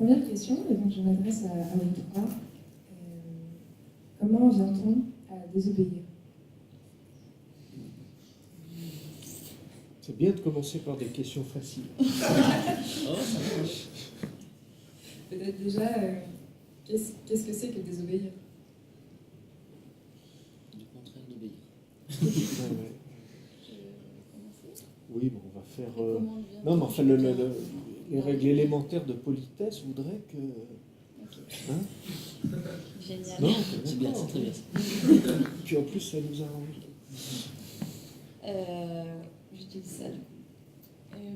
première question, et donc je m'adresse à vous trois. Comment vient-on à désobéir? C'est bien de commencer par des questions faciles. Peut-être déjà, qu'est-ce que c'est que désobéir? Du contraire d'obéir. Ouais. Oui, bon, on va faire... Non, mais enfin, les règles élémentaires de politesse voudraient que... Hein? Génial. Non, C'est bien, c'est très bien. Puis en plus, ça nous arrange. Je dis ça du coup.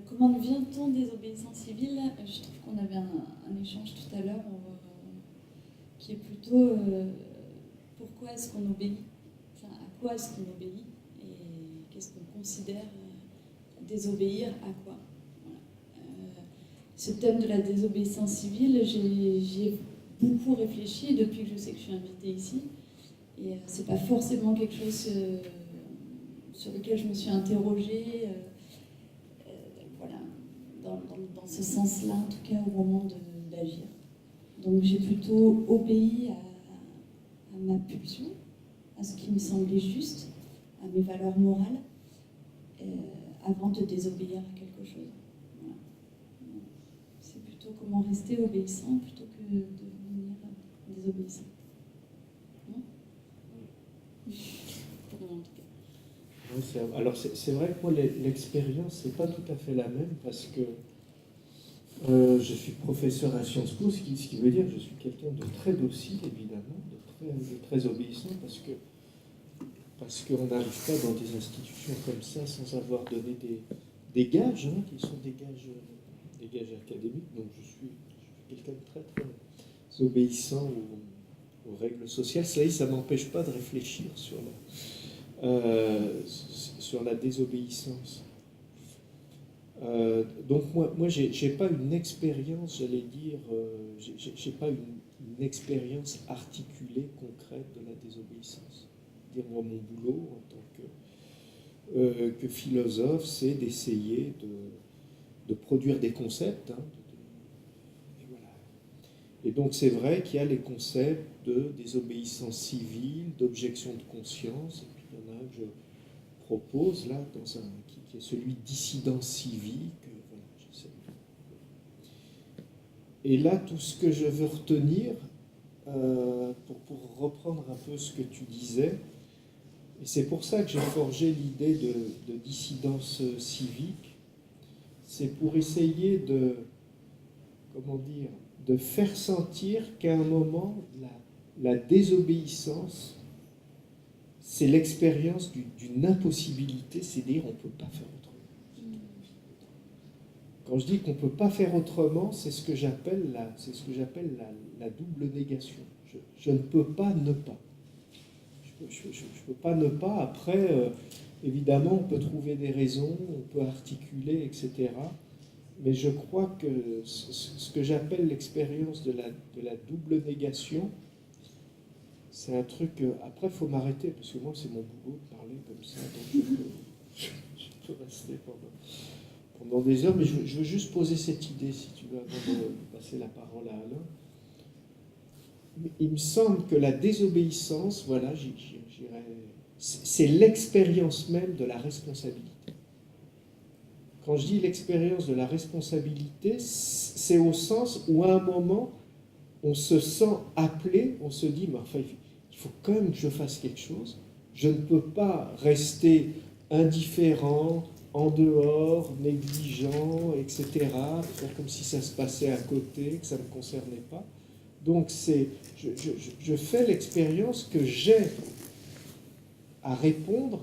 Comment vient-on désobéissance civile? Je trouve qu'on avait un échange tout à l'heure qui est plutôt pourquoi est-ce qu'on obéit? Enfin, à quoi est-ce qu'on obéit? Et qu'est-ce qu'on considère désobéir à quoi? Voilà. Ce thème de la désobéissance civile, j'y ai beaucoup réfléchi depuis que je sais que je suis invitée ici. Et c'est pas forcément quelque chose sur lequel je me suis interrogée. Voilà, dans ce sens-là, en tout cas, au moment d'agir. Donc j'ai plutôt obéi à ma pulsion, à ce qui me semblait juste, à mes valeurs morales, avant de désobéir à quelque chose. Voilà. C'est plutôt comment rester obéissant plutôt que de devenir désobéissant. Non? Pour moi, en tout cas. Ouais, alors c'est vrai que moi l'expérience c'est pas tout à fait la même parce que je suis professeur à Sciences Po, ce qui veut dire que je suis quelqu'un de très docile évidemment, de très obéissant parce qu'on n'arrive pas dans des institutions comme ça sans avoir donné des gages, hein, qui sont des gages académiques. Donc je suis quelqu'un de très très obéissant aux règles sociales. Cela dit, ça ne m'empêche pas de réfléchir sur la désobéissance. Donc moi j'ai pas une expérience, j'allais dire, j'ai pas une expérience articulée, concrète de la désobéissance. Dire, moi, mon boulot en tant que philosophe, c'est d'essayer de produire des concepts. Hein, et voilà. Et donc c'est vrai qu'il y a les concepts de désobéissance civile, d'objection de conscience, et puis il y en a un que je propose là, qui est celui de dissidence civique. Voilà, j'essaie. Et là, tout ce que je veux retenir, pour reprendre un peu ce que tu disais, et c'est pour ça que j'ai forgé l'idée de dissidence civique, c'est pour essayer de faire sentir qu'à un moment, la désobéissance, c'est l'expérience d'une impossibilité, c'est-à-dire on ne peut pas faire autrement. Quand je dis qu'on ne peut pas faire autrement, c'est ce que j'appelle la double négation. Je ne peux pas ne pas. Je ne peux pas ne pas. Après, évidemment, on peut trouver des raisons, on peut articuler, etc. Mais je crois que ce que j'appelle l'expérience de la double négation, c'est un truc... après, il faut m'arrêter, parce que moi, c'est mon boulot de parler comme ça. Donc je peux rester pendant des heures, mais je veux juste poser cette idée, si tu veux, avant de passer la parole à Alain. Il me semble que la désobéissance, voilà, c'est l'expérience même de la responsabilité. Quand je dis l'expérience de la responsabilité, c'est au sens où à un moment, on se sent appelé, on se dit, mais enfin, il faut quand même que je fasse quelque chose. Je ne peux pas rester indifférent, en dehors, négligent, etc., faire comme si ça se passait à côté, que ça ne me concernait pas. Donc je fais l'expérience que j'ai à répondre.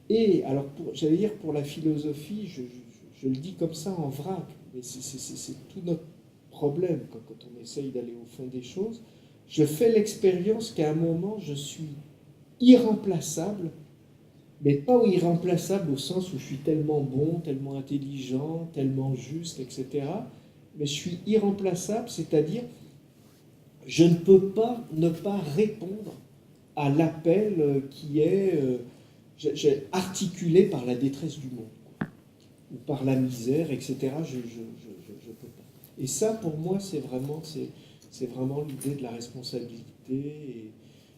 Et alors, j'allais dire pour la philosophie, je le dis comme ça en vrac, mais c'est tout notre problème quand on essaye d'aller au fond des choses. Je fais l'expérience qu'à un moment, je suis irremplaçable, mais pas irremplaçable au sens où je suis tellement bon, tellement intelligent, tellement juste, etc. Mais je suis irremplaçable, c'est-à-dire je ne peux pas ne pas répondre à l'appel qui est articulé par la détresse du monde, quoi, ou par la misère, etc. Je ne peux pas. Et ça, pour moi, c'est vraiment l'idée de la responsabilité. Et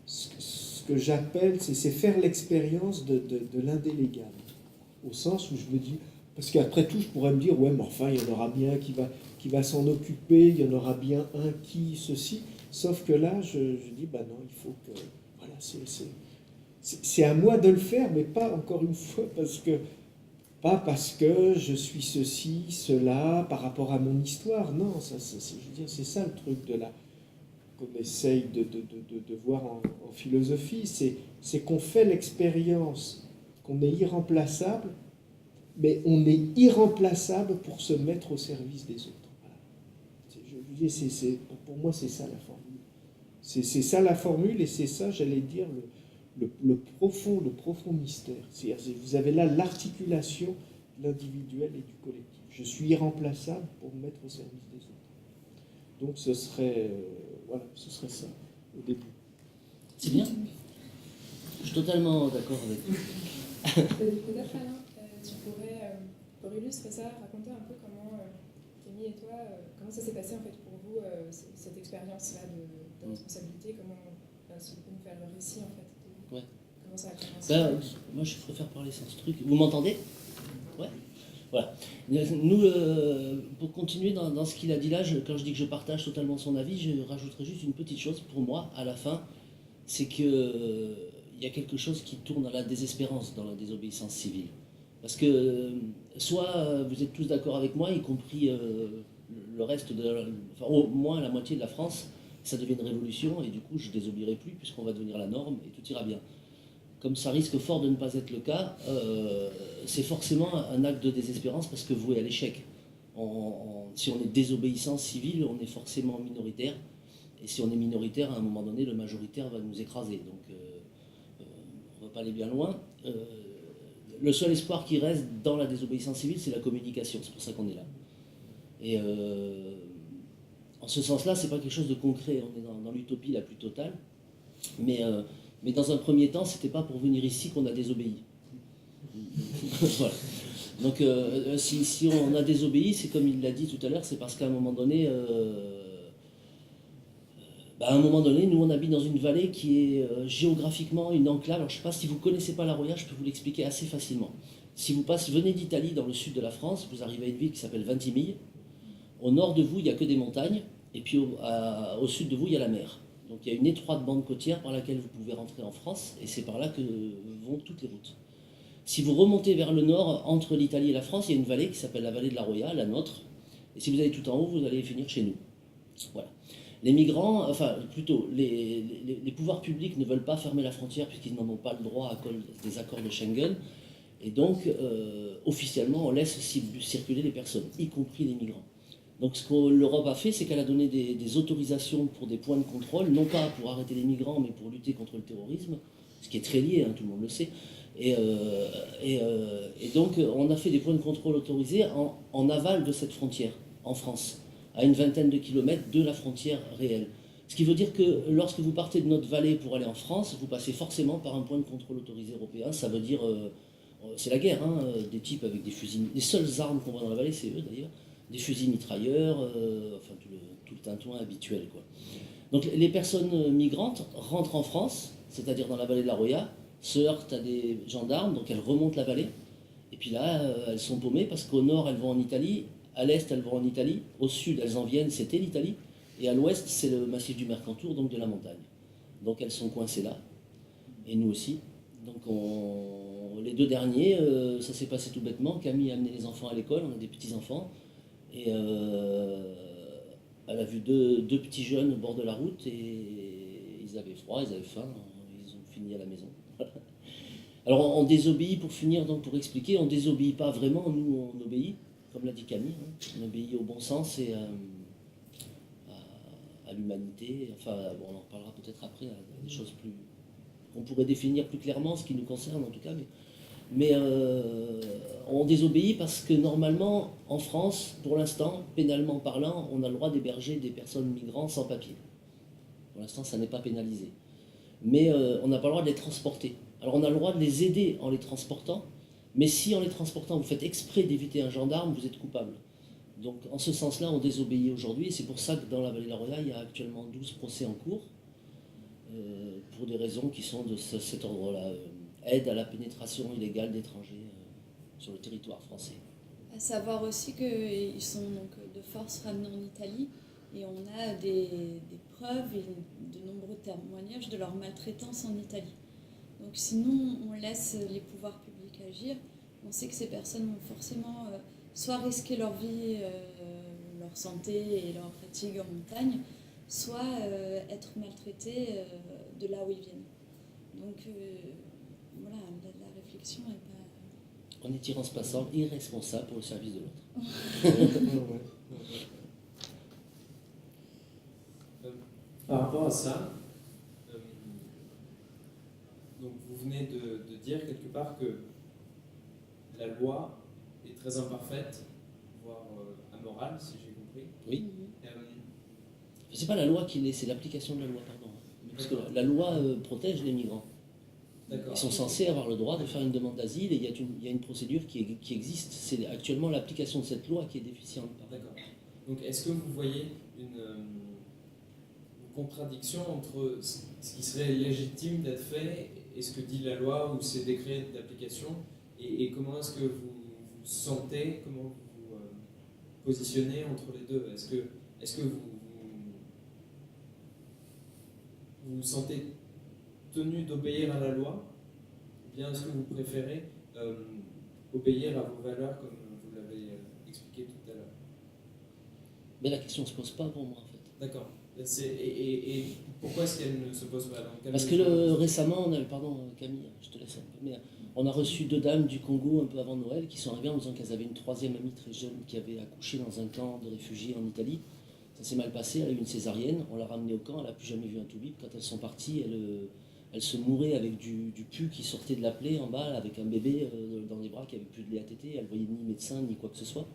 ce que j'appelle, c'est faire l'expérience de l'indélégable. Au sens où je me dis, parce qu'après tout, je pourrais me dire, ouais, mais enfin, il y en aura bien qui va s'en occuper, il y en aura bien un qui, ceci. Sauf que là, je dis, bah non, il faut que... Voilà, c'est à moi de le faire, mais pas, encore une fois, pas parce que je suis ceci, cela, par rapport à mon histoire. Non, je veux dire, c'est ça le truc qu'on essaye de voir en philosophie, c'est qu'on fait l'expérience qu'on est irremplaçable, mais on est irremplaçable pour se mettre au service des autres. Voilà. Je vous dis, pour moi, c'est ça la formule. C'est ça la formule, et c'est ça, j'allais dire, le profond mystère. C'est-à-dire, vous avez là l'articulation de l'individuel et du collectif. Je suis irremplaçable pour me mettre au service des autres. Donc ce serait ça, au début. C'est bien. Je suis totalement d'accord avec vous. Peut-être, Alain, tu pourrais, pour illustrer ça, raconter un peu comment, Camille et toi, comment ça s'est passé en fait pour vous, cette expérience-là de responsabilité, si vous pouvez nous faire le récit en fait. Ouais. Comment ça a commencé? Moi, je préfère parler sans ce truc. Vous m'entendez? Ouais. Voilà. Nous, pour continuer dans ce qu'il a dit là, quand je dis que je partage totalement son avis, je rajouterai juste une petite chose pour moi, à la fin, c'est qu'il y a quelque chose qui tourne à la désespérance dans la désobéissance civile. Parce que soit vous êtes tous d'accord avec moi, y compris le reste enfin au moins la moitié de la France, ça devient une révolution et du coup je ne désobéirai plus puisqu'on va devenir la norme et tout ira bien. Comme ça risque fort de ne pas être le cas, c'est forcément un acte de désespérance parce que voué à l'échec. Si on est désobéissant civil, on est forcément minoritaire. Et si on est minoritaire, à un moment donné, le majoritaire va nous écraser. Donc on ne va pas aller bien loin. Le seul espoir qui reste dans la désobéissance civile, c'est la communication. C'est pour ça qu'on est là. Et en ce sens-là, c'est pas quelque chose de concret. On est dans l'utopie la plus totale. Mais dans un premier temps, c'était pas pour venir ici qu'on a désobéi. Voilà. Donc si on a désobéi, c'est comme il l'a dit tout à l'heure, c'est parce qu'à un moment donné, nous on habite dans une vallée qui est géographiquement une enclave. Alors je ne sais pas si vous ne connaissez pas la Roya, je peux vous l'expliquer assez facilement. Si vous venez d'Italie, dans le sud de la France, vous arrivez à une ville qui s'appelle Ventimille. Au nord de vous, il n'y a que des montagnes, et puis au sud de vous, il y a la mer. Donc il y a une étroite bande côtière par laquelle vous pouvez rentrer en France, et c'est par là que vont toutes les routes. Si vous remontez vers le nord, entre l'Italie et la France, il y a une vallée qui s'appelle la vallée de la Roya, la nôtre. Et si vous allez tout en haut, vous allez finir chez nous. Voilà. Les migrants, enfin plutôt, les pouvoirs publics ne veulent pas fermer la frontière puisqu'ils n'en ont pas le droit à cause des accords de Schengen. Et donc, officiellement, on laisse circuler les personnes, y compris les migrants. Donc ce que l'Europe a fait, c'est qu'elle a donné des autorisations pour des points de contrôle, non pas pour arrêter les migrants, mais pour lutter contre le terrorisme, ce qui est très lié, tout le monde le sait. Et donc, on a fait des points de contrôle autorisés en aval de cette frontière, en France, à une vingtaine de kilomètres de la frontière réelle. Ce qui veut dire que lorsque vous partez de notre vallée pour aller en France, vous passez forcément par un point de contrôle autorisé européen. Ça veut dire, c'est la guerre, des types avec des fusils. Les seules armes qu'on voit dans la vallée, c'est eux d'ailleurs, des fusils mitrailleurs, enfin tout le tintouin habituel, quoi. Donc les personnes migrantes rentrent en France, c'est-à-dire dans la vallée de la Roya, se heurtent à des gendarmes, donc elles remontent la vallée, et puis là, elles sont paumées parce qu'au nord, elles vont en Italie, à l'est, elles vont en Italie, au sud, elles en viennent, c'était l'Italie, et à l'ouest, c'est le massif du Mercantour, donc de la montagne. Donc elles sont coincées là, et nous aussi. Donc les deux derniers, ça s'est passé tout bêtement, Camille a amené les enfants à l'école, on a des petits-enfants, et elle a vu deux petits jeunes au bord de la route, et ils avaient froid, ils avaient faim, ils ont fini à la maison. Alors on désobéit, pour finir, donc pour expliquer, on ne désobéit pas vraiment, nous on obéit, comme l'a dit Camille, on obéit au bon sens et à l'humanité, enfin bon, on en reparlera peut-être après, des choses plus qu'on pourrait définir plus clairement, ce qui nous concerne en tout cas, mais on désobéit parce que normalement, en France, pour l'instant, pénalement parlant, on a le droit d'héberger des personnes migrantes sans papier. Pour l'instant, ça n'est pas pénalisé. Mais on n'a pas le droit de les transporter. Alors on a le droit de les aider en les transportant, mais si en les transportant, vous faites exprès d'éviter un gendarme, vous êtes coupable. Donc en ce sens-là, on désobéit aujourd'hui, et c'est pour ça que dans la vallée de la Roya, il y a actuellement 12 procès en cours, pour des raisons qui sont de cet ordre-là. Aide à la pénétration illégale d'étrangers sur le territoire français. À savoir aussi qu'ils sont donc de force ramenés en Italie, et on a des preuves et de nombreux témoignages de leur maltraitance en Italie. Donc sinon, on laisse les pouvoirs publics agir. On sait que ces personnes vont forcément soit risquer leur vie, leur santé et leur fatigue en montagne, soit être maltraitées de là où ils viennent. Donc voilà, la réflexion n'est pas... On est tirant-passant irresponsable pour le service de l'autre. Par rapport à ça, donc vous venez de dire quelque part que la loi est très imparfaite, voire amorale, si j'ai compris. Oui. C'est pas la loi qui l'est, c'est l'application de la loi, pardon. Parce que la loi protège les migrants. Ils sont censés avoir le droit de faire une demande d'asile, et il y a une procédure qui existe. C'est actuellement l'application de cette loi qui est déficiente. D'accord. Donc est-ce que vous voyez une contradiction entre ce qui serait légitime d'être fait et ce que dit la loi ou ses décrets d'application, et comment est-ce que vous vous sentez, comment vous vous positionnez entre les deux? Est-ce que vous vous sentez tenu d'obéir à la loi, ou bien est-ce que vous préférez obéir à vos valeurs comme vous l'avez expliqué tout à l'heure? Mais la question ne se pose pas pour moi, en fait. D'accord. Et pourquoi est-ce qu'elle ne se pose pas? Parce que récemment, on a, pardon Camille, je te laisse un peu, mais on a reçu 2 dames du Congo un peu avant Noël qui sont arrivées en disant qu'elles avaient une 3e amie très jeune qui avait accouché dans un camp de réfugiés en Italie. Ça s'est mal passé, elle a eu une césarienne, on l'a ramenée au camp, elle n'a plus jamais vu un toubib. Quand elles sont parties, elle se mourait avec du pus qui sortait de la plaie en bas, avec un bébé dans les bras qui avait plus de lait à téter. Elle voyait ni médecin ni quoi que ce soit.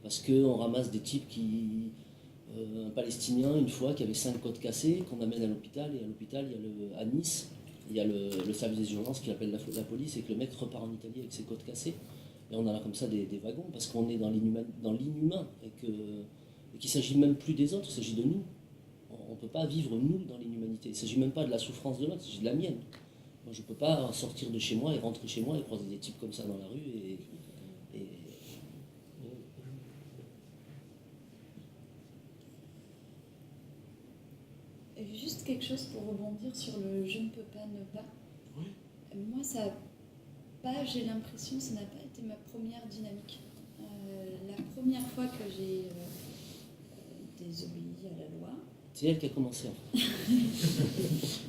Parce qu'on ramasse des types qui... un Palestinien, une fois, qui avait 5 côtes cassées, qu'on amène à l'hôpital, et à l'hôpital, à Nice, il y a le service des urgences qui appelle la police, et que le mec repart en Italie avec ses côtes cassées. Et on a comme ça des wagons, parce qu'on est dans l'inhumain, et qu'il ne s'agit même plus des autres, il s'agit de nous. On ne peut pas vivre, nous, dans l'inhumanité. Il ne s'agit même pas de la souffrance de l'autre, il s'agit de la mienne. Moi, je ne peux pas sortir de chez moi et rentrer chez moi et croiser des types comme ça dans la rue, Juste quelque chose pour rebondir sur le je ne peux pas ne pas. Oui. Moi, ça n'a pas, j'ai l'impression, ça n'a pas été ma première dynamique. La première fois que j'ai désobéi à la loi, c'est elle qui a commencé.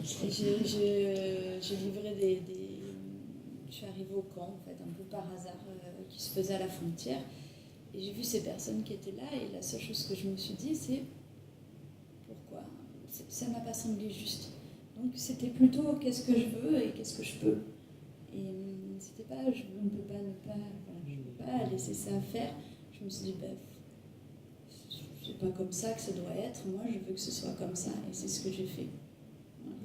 j'ai livré je suis arrivée au camp, en fait, un peu par hasard, qui se faisait à la frontière. Et j'ai vu ces personnes qui étaient là, et la seule chose que je me suis dit, c'est pourquoi ça m'a pas semblé juste. Donc c'était plutôt qu'est-ce que je veux et qu'est-ce que je peux. Et c'était pas je ne peux pas ne pas, voilà, je ne peux pas laisser ça faire. Je me suis dit, c'est pas comme ça que ça doit être, moi je veux que ce soit comme ça, et c'est ce que j'ai fait. Voilà.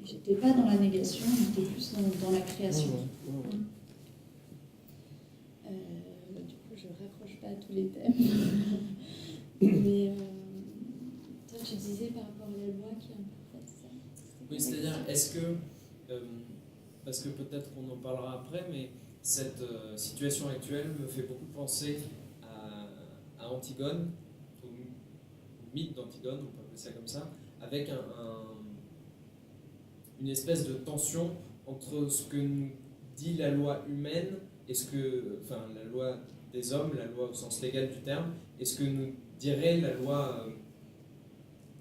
J'étais pas dans la négation, j'étais plus dans la création. Du coup, je raccroche pas à tous les thèmes. Mais toi, tu disais par rapport à la loi qui est imparfaite, ça. Oui, c'est-à-dire, est-ce que, parce que peut-être qu'on en parlera après, mais cette situation actuelle me fait beaucoup penser à Antigone, au mythe d'Antigone, on peut appeler ça comme ça, avec une espèce de tension entre ce que nous dit la loi humaine et la loi des hommes, la loi au sens légal du terme, et ce que nous dirait la loi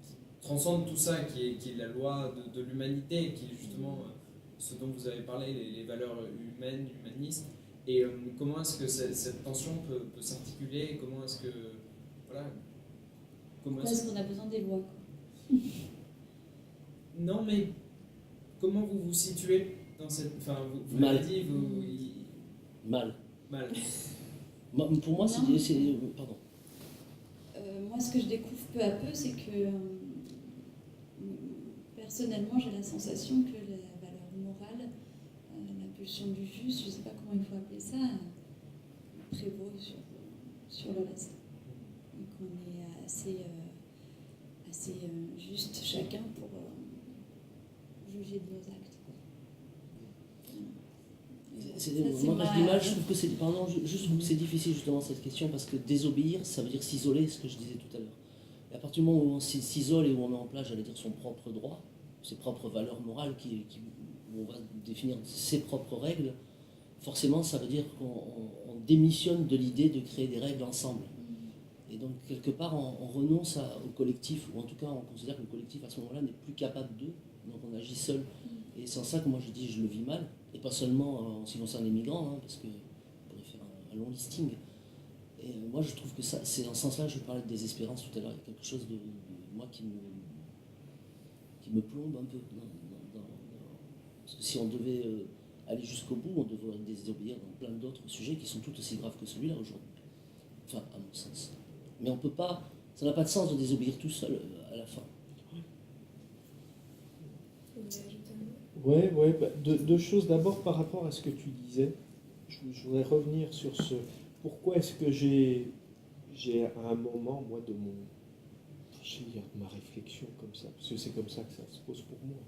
qui transcende tout ça, qui est la loi de l'humanité, qui est justement ce dont vous avez parlé, les valeurs humaines, humanistes. Et comment est-ce que cette tension peut s'articuler? Comment est-ce que... Voilà. Pourquoi est-ce qu'on a besoin des lois, quoi? Non, mais comment vous vous situez dans cette... Enfin, vous Mal. l'avez dit, Mal. Mal. Pour moi, c'est... Pardon. Moi, ce que je découvre peu à peu, c'est que personnellement, j'ai la sensation que la valeur morale, la pulsion du juste, je ne sais pas comment il faut appeler ça, prévaut sur le reste. Et qu'on est assez juste chacun pour juger de nos actes. Moi, quand je dis mal, je trouve que c'est, pardon, je trouve que c'est difficile justement cette question parce que désobéir, ça veut dire s'isoler, ce que je disais tout à l'heure. Et à partir du moment où on s'isole et où on met en place, j'allais dire, son propre droit, ses propres valeurs morales, où on va définir ses propres règles, forcément, ça veut dire qu'on démissionne de l'idée de créer des règles ensemble. Et donc, quelque part, on renonce au collectif, ou en tout cas, on considère que le collectif, à ce moment-là, n'est plus capable d'eux, donc on agit seul. Et c'est en ça que moi, je dis, je le vis mal, et pas seulement en ce qui concerne les migrants, hein, parce qu'on pourrait faire un long listing. Et moi, je trouve que ça, c'est dans ce sens-là, je parlais de désespérance tout à l'heure, il y a quelque chose de moi qui me plombe un peu. Parce que si on devait aller jusqu'au bout, on devrait désobéir dans plein d'autres sujets qui sont tout aussi graves que celui-là aujourd'hui. Enfin, à mon sens. Mais on peut pas, ça n'a pas de sens de désobéir tout seul à la fin. Vous voulez ajouter un mot ? Ouais, deux choses. D'abord, par rapport à ce que tu disais, je voudrais revenir sur ce. Pourquoi est-ce que j'ai à un moment, moi, de ma réflexion comme ça, parce que c'est comme ça que ça se pose pour moi.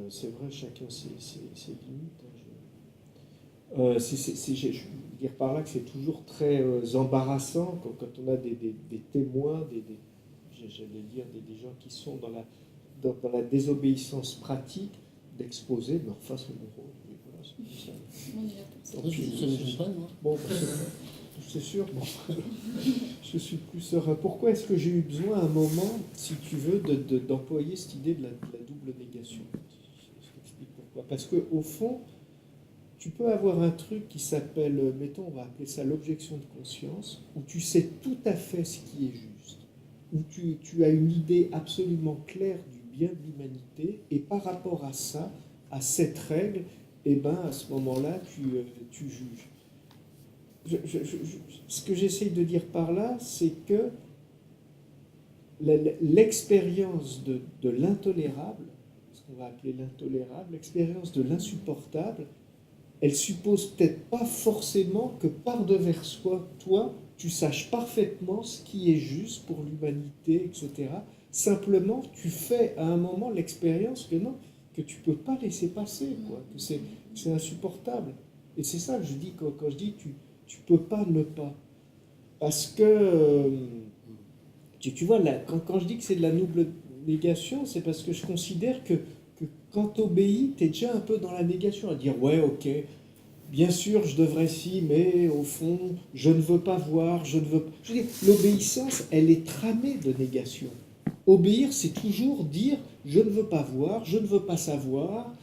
C'est vrai, chacun ses limites. Je veux dire par là que c'est toujours très embarrassant quand on a des témoins, j'allais dire des gens qui sont dans la désobéissance pratique, d'exposer, mais enfin c'est mon rôle. Voilà, c'est comme ça. On est là pour ça. Ça ne joue pas, moi. Bon, c'est sûr. Bon, je suis plus serein. Pourquoi est-ce que j'ai eu besoin à un moment, si tu veux, d'employer cette idée de la double négation ? Je t'explique pourquoi. Parce qu'au fond, tu peux avoir un truc qui s'appelle, mettons, on va appeler ça l'objection de conscience, où tu sais tout à fait ce qui est juste, où tu as une idée absolument claire du bien de l'humanité, et par rapport à ça, à cette règle, eh ben, à ce moment-là, tu juges. Ce que j'essaye de dire par là, c'est que l'expérience de l'intolérable, ce qu'on va appeler l'intolérable, l'expérience de l'insupportable, elle suppose peut-être pas forcément que par devers toi, tu saches parfaitement ce qui est juste pour l'humanité, etc. Simplement, tu fais à un moment l'expérience que non, que tu peux pas laisser passer, quoi, que c'est insupportable. Et c'est ça que je dis quand je dis tu peux pas ne pas. Parce que, tu vois, là, quand je dis que c'est de la double négation, c'est parce que je considère que quand tu obéis, tu es déjà un peu dans la négation, à dire, ouais, ok, bien sûr, je devrais si, mais au fond, je ne veux pas voir, je ne veux pas... Je veux dire, l'obéissance, elle est tramée de négation. Obéir, c'est toujours dire, je ne veux pas voir, je ne veux pas savoir,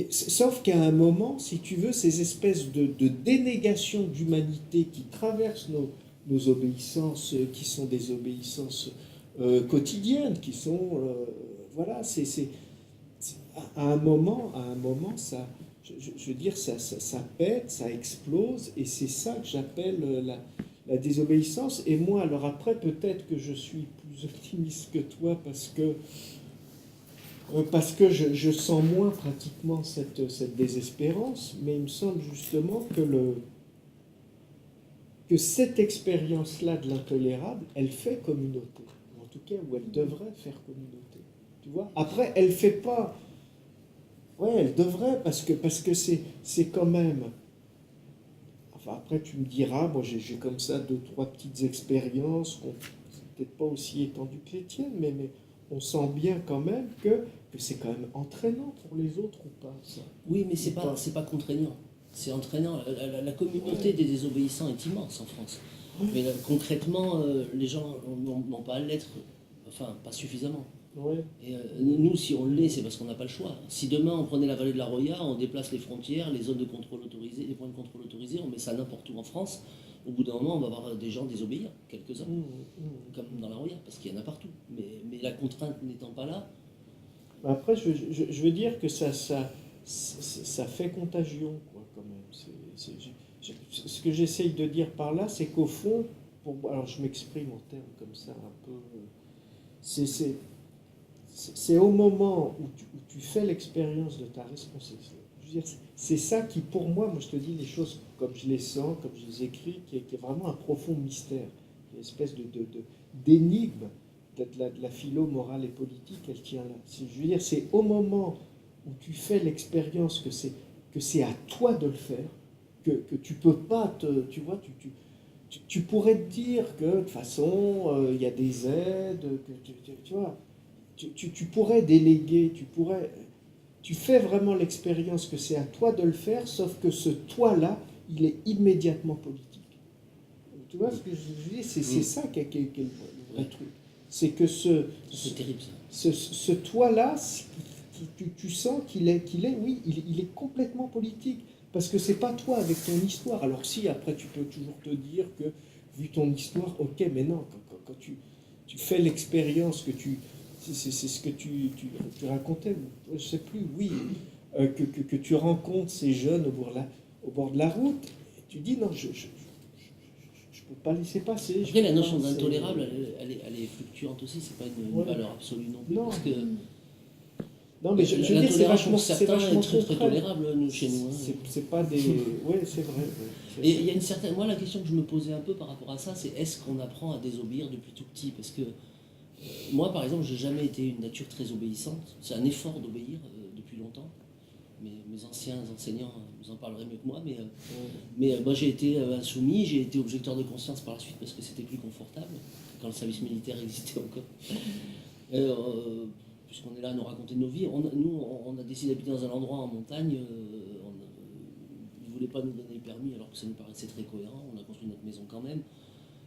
sauf qu'à un moment, si tu veux, ces espèces de dénégation d'humanité qui traversent nos obéissances, qui sont des obéissances quotidiennes, qui sont... voilà, à un moment, ça, je veux dire, ça pète, ça explose, et c'est ça que j'appelle la désobéissance. Et moi, alors après, peut-être que je suis plus optimiste que toi, parce que je sens moins pratiquement cette désespérance, mais il me semble justement que cette expérience-là de l'intolérable, elle fait communauté, en tout cas, où elle devrait faire communauté. Tu vois ? Après, elle fait pas... Ouais, elle devrait, parce que c'est quand même... Enfin, après, tu me diras, moi, j'ai comme ça 2-3 petites expériences, c'est peut-être pas aussi étendues que les tiennes, mais on sent bien quand même que c'est quand même entraînant pour les autres ou pas, ça. Oui, mais c'est pas contraignant. C'est entraînant. La communauté des désobéissants est immense en France. Mais là, concrètement, les gens n'ont pas à l'être, enfin, pas suffisamment. Ouais. Et nous, si on l'est, c'est parce qu'on n'a pas le choix. Si demain on prenait la vallée de la Roya, on déplace les frontières, les zones de contrôle autorisées, les points de contrôle autorisés, on met ça n'importe où en France, au bout d'un moment, on va voir des gens désobéir, quelques-uns, comme dans la Roya, parce qu'il y en a partout. Mais la contrainte n'étant pas là... Après, je veux dire que ça fait contagion, quoi, quand même. Ce que j'essaye de dire par là, c'est qu'au fond, alors je m'exprime en termes comme ça, un peu... C'est au moment où tu fais l'expérience de ta responsabilité. Je veux veux dire, c'est ça qui, pour moi, je te dis les choses comme je les sens, comme je les écris, qui est vraiment un profond mystère, une espèce d'énigme de la philo morale et politique, elle tient là. Je veux dire, c'est au moment où tu fais l'expérience que c'est à toi de le faire, que tu peux pas tu vois, tu pourrais te dire que de toute façon, il y a des aides, tu vois, tu pourrais déléguer, tu fais vraiment l'expérience que c'est à toi de le faire, sauf que ce toi-là, il est immédiatement politique. Tu vois ce que je veux dire? C'est ça qui est le vrai truc. C'est que C'est terrible ça. ce toi-là, tu sens qu'il est, oui, il est complètement politique. Parce que c'est pas toi avec ton histoire. Alors si, après, tu peux toujours te dire que, vu ton histoire, ok, mais non, quand tu fais l'expérience que c'est ce que tu racontais, je sais plus, oui, que tu rencontres ces jeunes au bord de la route, et tu dis non, je peux pas laisser passer. Après, la notion d'intolérable, elle est fluctuante aussi, c'est pas une valeur absolue non plus. Non. Parce que non, mais je veux dire, c'est vachement très tolérable chez nous. C'est pas des... Oui, c'est vrai. Et il y a une certaine... Moi, la question que je me posais un peu par rapport à ça, c'est est-ce qu'on apprend à désobéir depuis tout petit? Parce que moi, par exemple, j'ai jamais été une nature très obéissante. C'est un effort d'obéir depuis longtemps. Mes anciens enseignants vous en parleraient mieux que moi, mais moi j'ai été insoumis, j'ai été objecteur de conscience par la suite parce que c'était plus confortable quand le service militaire existait encore. Puisqu'on est là à nous raconter nos vies, on a décidé d'habiter dans un endroit en montagne, ils ne voulaient pas nous donner le permis alors que ça nous paraissait très cohérent, on a construit notre maison quand même.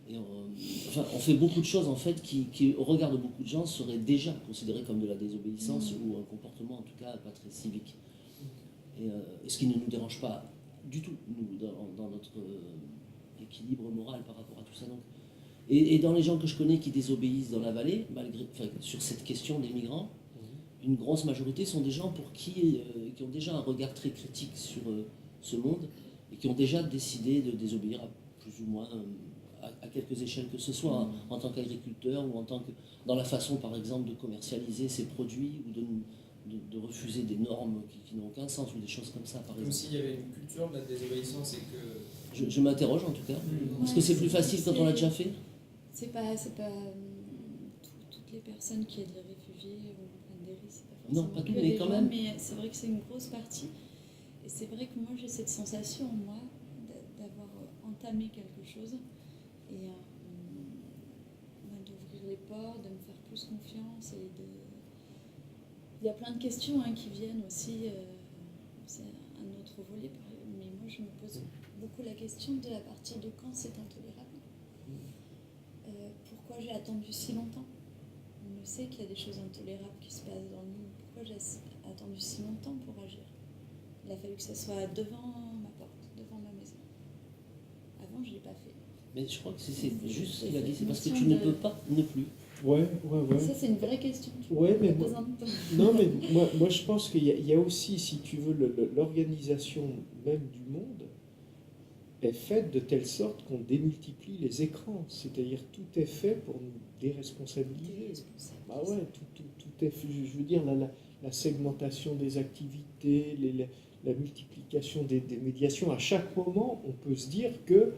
Et on fait beaucoup de choses en fait qui, au regard de beaucoup de gens, seraient déjà considérées comme de la désobéissance ou un comportement en tout cas pas très civique. Et ce qui ne nous dérange pas du tout, nous, dans notre équilibre moral par rapport à tout ça. Donc. Et dans les gens que je connais qui désobéissent dans la vallée, sur cette question des migrants, une grosse majorité sont des gens pour qui ont déjà un regard très critique sur ce monde et qui ont déjà décidé de désobéir à plus ou moins à quelques échelles que ce soit, en tant qu'agriculteur ou dans la façon par exemple de commercialiser ses produits ou de refuser des normes qui n'ont aucun sens ou des choses comme ça par exemple. Comme s'il y avait une culture de la désobéissance et que... Je m'interroge en tout cas. Est-ce que c'est plus facile quand on l'a déjà fait? C'est pas toutes les personnes qui aident les réfugiés ou prennent des risques, c'est pas forcément Non, pas que toutes, les mais quand gens, même. Mais c'est vrai que c'est une grosse partie. Et c'est vrai que moi j'ai cette sensation, moi, d'avoir entamé quelque chose et d'ouvrir les portes, de me faire plus confiance et Il y a plein de questions qui viennent aussi. C'est un autre volet, mais moi je me pose beaucoup la question de à partir de quand c'est intolérable. Pourquoi j'ai attendu si longtemps? On le sait qu'il y a des choses intolérables qui se passent dans le monde. Pourquoi j'ai attendu si longtemps pour agir? Il a fallu que ça soit devant ma porte, devant ma maison. Avant, je ne l'ai pas fait. Mais je crois que c'est juste ça, il a dit, c'est parce que tu ne peux pas ne plus. Ouais. Ça, c'est une vraie question. Ouais, mais besoin de temps. non, mais moi, je pense qu'il y a aussi, si tu veux, l'organisation même du monde est faite de telle sorte qu'on démultiplie les écrans. C'est-à-dire tout est fait pour nous déresponsabiliser. Bah ouais, tout est fait. Je veux dire, la segmentation des activités, la multiplication des médiations. À chaque moment, on peut se dire que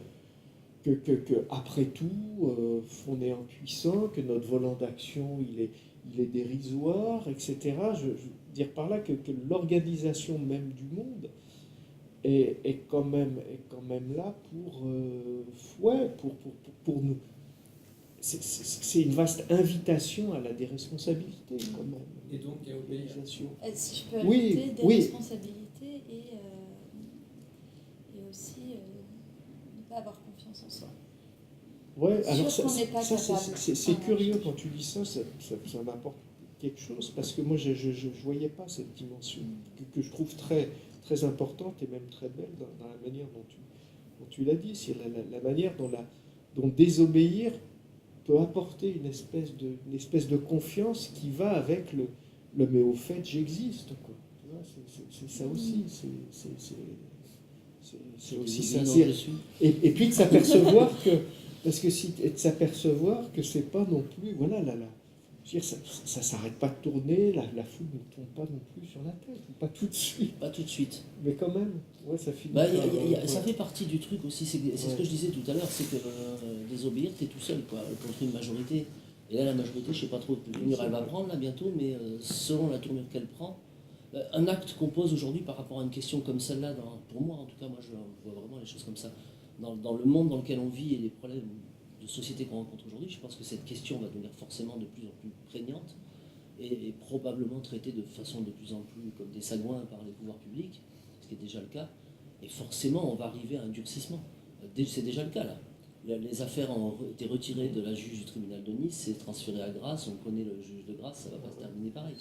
après tout, on est impuissant, que notre volant d'action, il est dérisoire, etc. Je veux dire par là que l'organisation même du monde est quand même là pour nous. C'est une vaste invitation à la déresponsabilité, quand même. Et donc, à obéir. Si je peux ajouter des responsabilités et aussi ne pas avoir confiance en soi. Ouais, alors c'est Enfin, curieux quand tu dis ça, ça m'apporte quelque chose, parce que moi je voyais pas cette dimension que je trouve très, très importante et même très belle dans la manière dont tu l'as dit, c'est la manière dont désobéir peut apporter une espèce de confiance qui va avec le mais au fait j'existe, quoi. Tu vois, c'est ça aussi, c'est aussi sincère. Et puis de s'apercevoir que, parce que de s'apercevoir que c'est pas non plus, voilà, Je veux dire, ça s'arrête pas de tourner, la foule ne tombe pas non plus sur la tête, pas tout de suite. Pas tout de suite. Mais quand même, ouais, ça finit. Ça fait partie du truc aussi, c'est ce que je disais tout à l'heure, c'est que désobéir, t'es tout seul, quoi, contre une majorité. Et là, la majorité, je sais pas trop quelle tournure elle va prendre là bientôt, mais selon la tournure qu'elle prend, un acte qu'on pose aujourd'hui par rapport à une question comme celle-là, pour moi en tout cas, moi je vois vraiment les choses comme ça. Dans le monde dans lequel on vit et les problèmes de société qu'on rencontre aujourd'hui, je pense que cette question va devenir forcément de plus en plus prégnante et probablement traitée de façon de plus en plus comme des sagouins par les pouvoirs publics, ce qui est déjà le cas. Et forcément, on va arriver à un durcissement. C'est déjà le cas là. Les affaires ont été retirées de la juge du tribunal de Nice, c'est transféré à Grasse, on connaît le juge de Grasse, ça ne va pas se terminer pareil.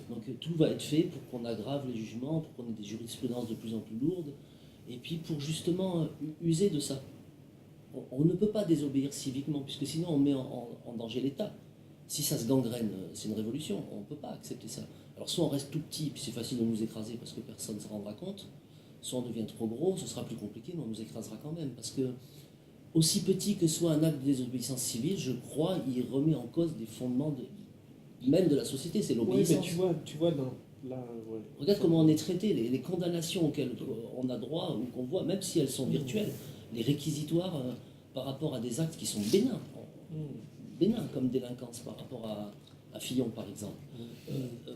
Donc tout va être fait pour qu'on aggrave les jugements, pour qu'on ait des jurisprudences de plus en plus lourdes, et puis pour justement user de ça. On ne peut pas désobéir civiquement, puisque sinon on met en danger l'État. Si ça se gangrène, c'est une révolution, on ne peut pas accepter ça. Alors soit on reste tout petit, puis c'est facile de nous écraser parce que personne ne se rendra compte, soit on devient trop gros, ce sera plus compliqué, mais on nous écrasera quand même, parce que aussi petit que soit un acte de désobéissance civile, je crois, il remet en cause des fondements même de la société, c'est l'obéissance. Oui, mais tu vois Regarde comment on est traité, les condamnations auxquelles on a droit ou qu'on voit, même si elles sont virtuelles, les réquisitoires par rapport à des actes qui sont bénins, comme délinquance par rapport à Fillon par exemple,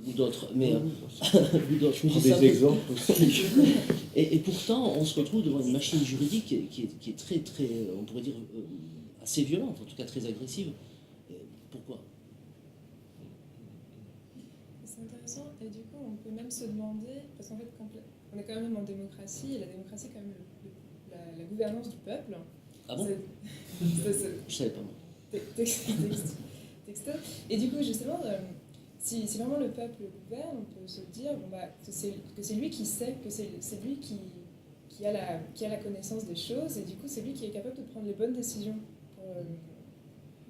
ou d'autres, mais ou d'autres. Je prends des exemples aussi. Et pourtant, on se retrouve devant une machine juridique qui est très, très, on pourrait dire, assez violente, en tout cas très agressive. Pourquoi ? C'est intéressant, et du coup, on peut même se demander, parce qu'en fait, on est quand même en démocratie, et la démocratie, c'est quand même la gouvernance du peuple. Ah bon ? Je savais pas moi. Texto. Et du coup, justement, si vraiment le peuple gouverne, on peut se dire que c'est lui qui sait, que c'est lui qui a la connaissance des choses, et du coup, c'est lui qui est capable de prendre les bonnes décisions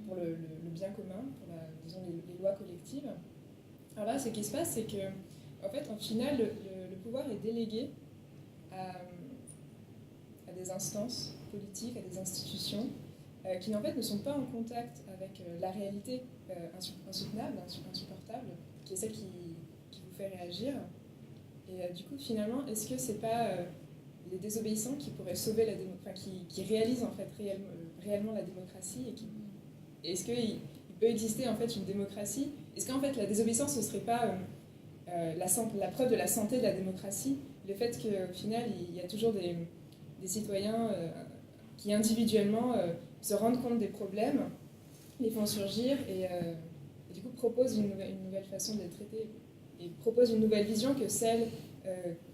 pour le bien commun, pour disons, les lois collectives. Alors là, ce qui se passe, c'est que, en fait, en final, le pouvoir est délégué à des instances politiques, à des institutions, qui en fait ne sont pas en contact avec la réalité insoutenable, insupportable, qui est celle qui vous fait réagir. Et du coup, finalement, est-ce que c'est pas les désobéissants qui pourraient sauver la démocratie, qui réalisent en fait réellement la démocratie, et est-ce qu'il peut exister en fait une démocratie? Est-ce qu'en fait la désobéissance ce serait pas la preuve de la santé de la démocratie, le fait qu'au final il y a toujours des citoyens qui individuellement se rendent compte des problèmes, les font surgir et du coup proposent une nouvelle façon de les traiter et proposent une nouvelle vision que celle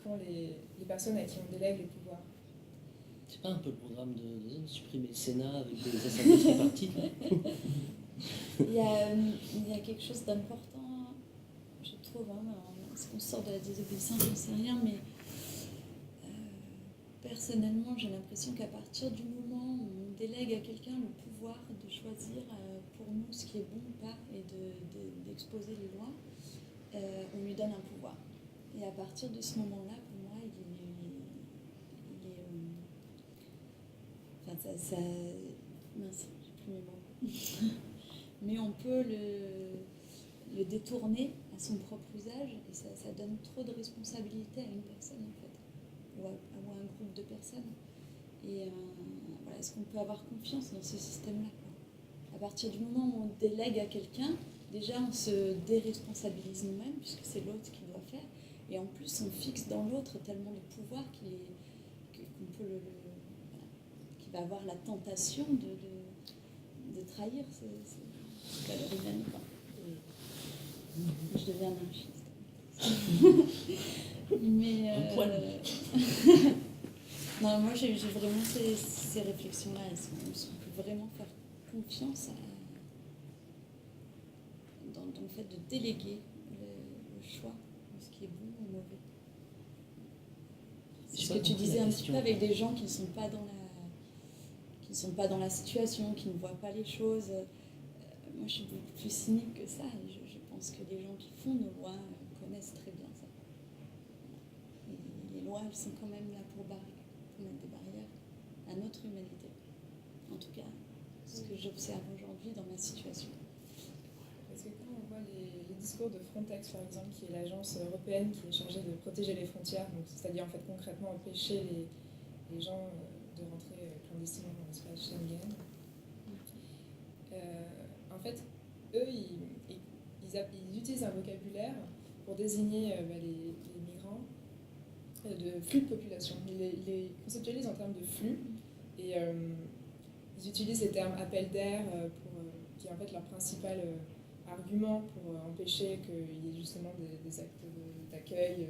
qu'ont les personnes à qui on délègue les pouvoirs. C'est pas un peu le programme de supprimer le Sénat avec des assemblées tripartites? Il y a quelque chose d'important, je trouve, est-ce qu'on sort de la désobéissance, je ne sais rien, mais personnellement, j'ai l'impression qu'à partir du moment où on délègue à quelqu'un le pouvoir de choisir pour nous ce qui est bon ou pas et d'exposer les lois, on lui donne un pouvoir. Et à partir de ce moment-là, pour moi, il est enfin, mince, j'ai plus mes mots. Mais on peut le détourner à son propre usage et ça donne trop de responsabilité à une personne en fait, ou à un groupe de personnes. Et voilà, est-ce qu'on peut avoir confiance dans ce système-là, quoi ? À partir du moment où on délègue à quelqu'un, déjà on se déresponsabilise nous-mêmes puisque c'est l'autre qui doit faire, et en plus on fixe dans l'autre tellement de pouvoir qu'on peut qu'il va avoir la tentation de trahir cette valeur humaine, quoi. Je deviens anarchiste. Mais non, moi j'ai vraiment ces réflexions-là. Est-ce qu'on peut vraiment faire confiance dans le fait de déléguer le choix de ce qui est bon ou mauvais? C'est ce que tu disais un petit peu avec des gens qui ne sont pas dans la situation, qui ne voient pas les choses. Moi, je suis beaucoup plus cynique que ça, et je pense que les gens qui font nos lois connaissent très bien ça. Et les lois, elles sont quand même là pour mettre des barrières à notre humanité. En tout cas, ce que j'observe aujourd'hui dans ma situation. Parce que quand on voit discours de Frontex, par exemple, qui est l'agence européenne qui est chargée de protéger les frontières, donc c'est-à-dire en fait concrètement empêcher les gens de rentrer clandestinement dans l'espace Schengen. En fait, eux, ils utilisent un vocabulaire pour désigner les migrants de flux de population. Ils les conceptualisent en termes de flux et ils utilisent les termes appel d'air qui est en fait leur principal argument pour empêcher qu'il y ait justement des actes d'accueil,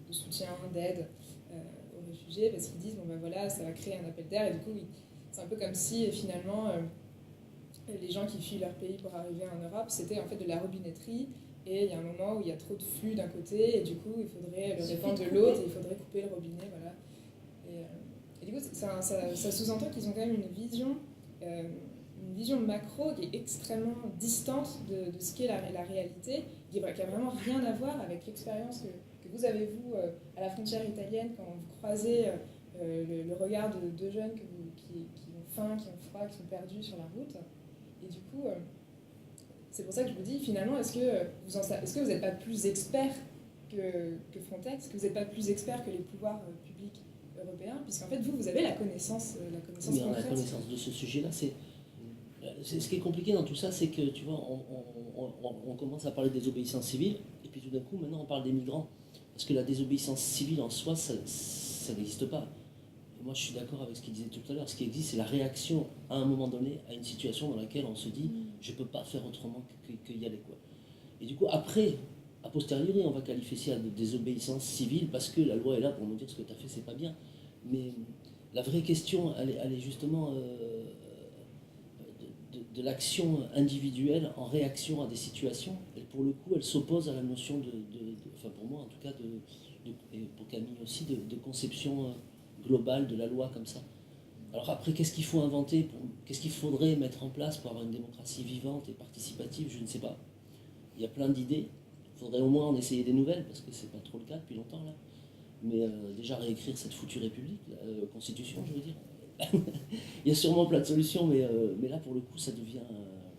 de soutien, d'aide aux réfugiés, parce qu'ils disent bon ben voilà, ça va créer un appel d'air, et du coup c'est un peu comme si finalement les gens qui fuient leur pays pour arriver en Europe, c'était en fait de la robinetterie, et il y a un moment où il y a trop de flux d'un côté, et du coup il faudrait le répandre de l'autre, et il faudrait couper le robinet, voilà. Et du coup ça sous-entend qu'ils ont quand même une vision macro qui est extrêmement distante de ce qu'est la réalité, qui n'a vraiment rien à voir avec l'expérience que vous avez, vous, à la frontière italienne, quand vous croisez le regard de deux jeunes qui ont faim, qui ont froid, qui sont perdus sur la route. Et du coup, c'est pour ça que je vous dis, finalement, est-ce que vous n'êtes pas plus expert que Frontex, est-ce que vous n'êtes pas plus expert que les pouvoirs publics européens, puisqu'en fait, vous avez la connaissance Oui, concrète. la connaissance de ce sujet-là, c'est ce qui est compliqué dans tout ça, c'est que tu vois, on commence à parler de désobéissance civile, et puis tout d'un coup, maintenant, on parle des migrants. Parce que la désobéissance civile en soi, ça n'existe pas. Et moi, je suis d'accord avec ce qu'il disait tout à l'heure. Ce qui existe, c'est la réaction à un moment donné à une situation dans laquelle on se dit je ne peux pas faire autrement que y aller, quoi. Et du coup, après, a posteriori, on va qualifier ça de désobéissance civile parce que la loi est là pour nous dire ce que tu as fait, c'est pas bien. Mais la vraie question, elle est justement de l'action individuelle en réaction à des situations. Et pour le coup, elle s'oppose à la notion enfin pour moi en tout cas, et pour Camille aussi, de conception globale de la loi comme ça. Alors après, qu'est-ce qu'il faut inventer, qu'est-ce qu'il faudrait mettre en place pour avoir une démocratie vivante et participative, je ne sais pas. Il y a plein d'idées. Il faudrait au moins en essayer des nouvelles, parce que c'est pas trop le cas depuis longtemps là. Mais déjà réécrire cette foutue république, la constitution, je veux dire. Il y a sûrement plein de solutions, mais là pour le coup ça devient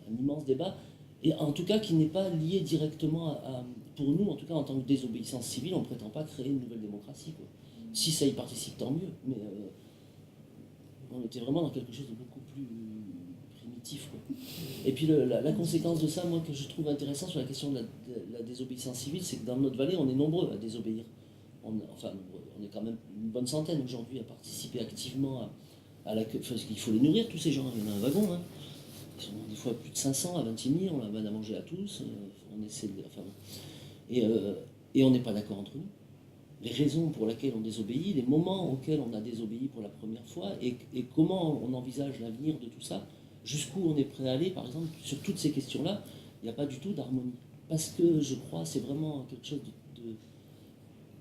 un immense débat, et en tout cas qui n'est pas lié directement pour nous, en tout cas en tant que désobéissance civile, on ne prétend pas créer une nouvelle démocratie, quoi. Si ça y participe, tant mieux, mais on était vraiment dans quelque chose de beaucoup plus primitif, quoi. Et puis la conséquence de ça, moi, que je trouve intéressant sur la question de la désobéissance civile, c'est que dans notre vallée, on est nombreux à désobéir. On est quand même une bonne centaine aujourd'hui à participer activement parce qu'il faut les nourrir, tous ces gens. Il y en a un wagon, hein. Ils sont des fois plus de 500 à 26 000, on a à manger à tous. On essaie de... Enfin, et on n'est pas d'accord entre nous. Les raisons pour lesquelles on désobéit, les moments auxquels on a désobéi pour la première fois, et comment on envisage l'avenir de tout ça, jusqu'où on est prêt à aller, par exemple, sur toutes ces questions-là, il n'y a pas du tout d'harmonie. Parce que je crois c'est vraiment quelque chose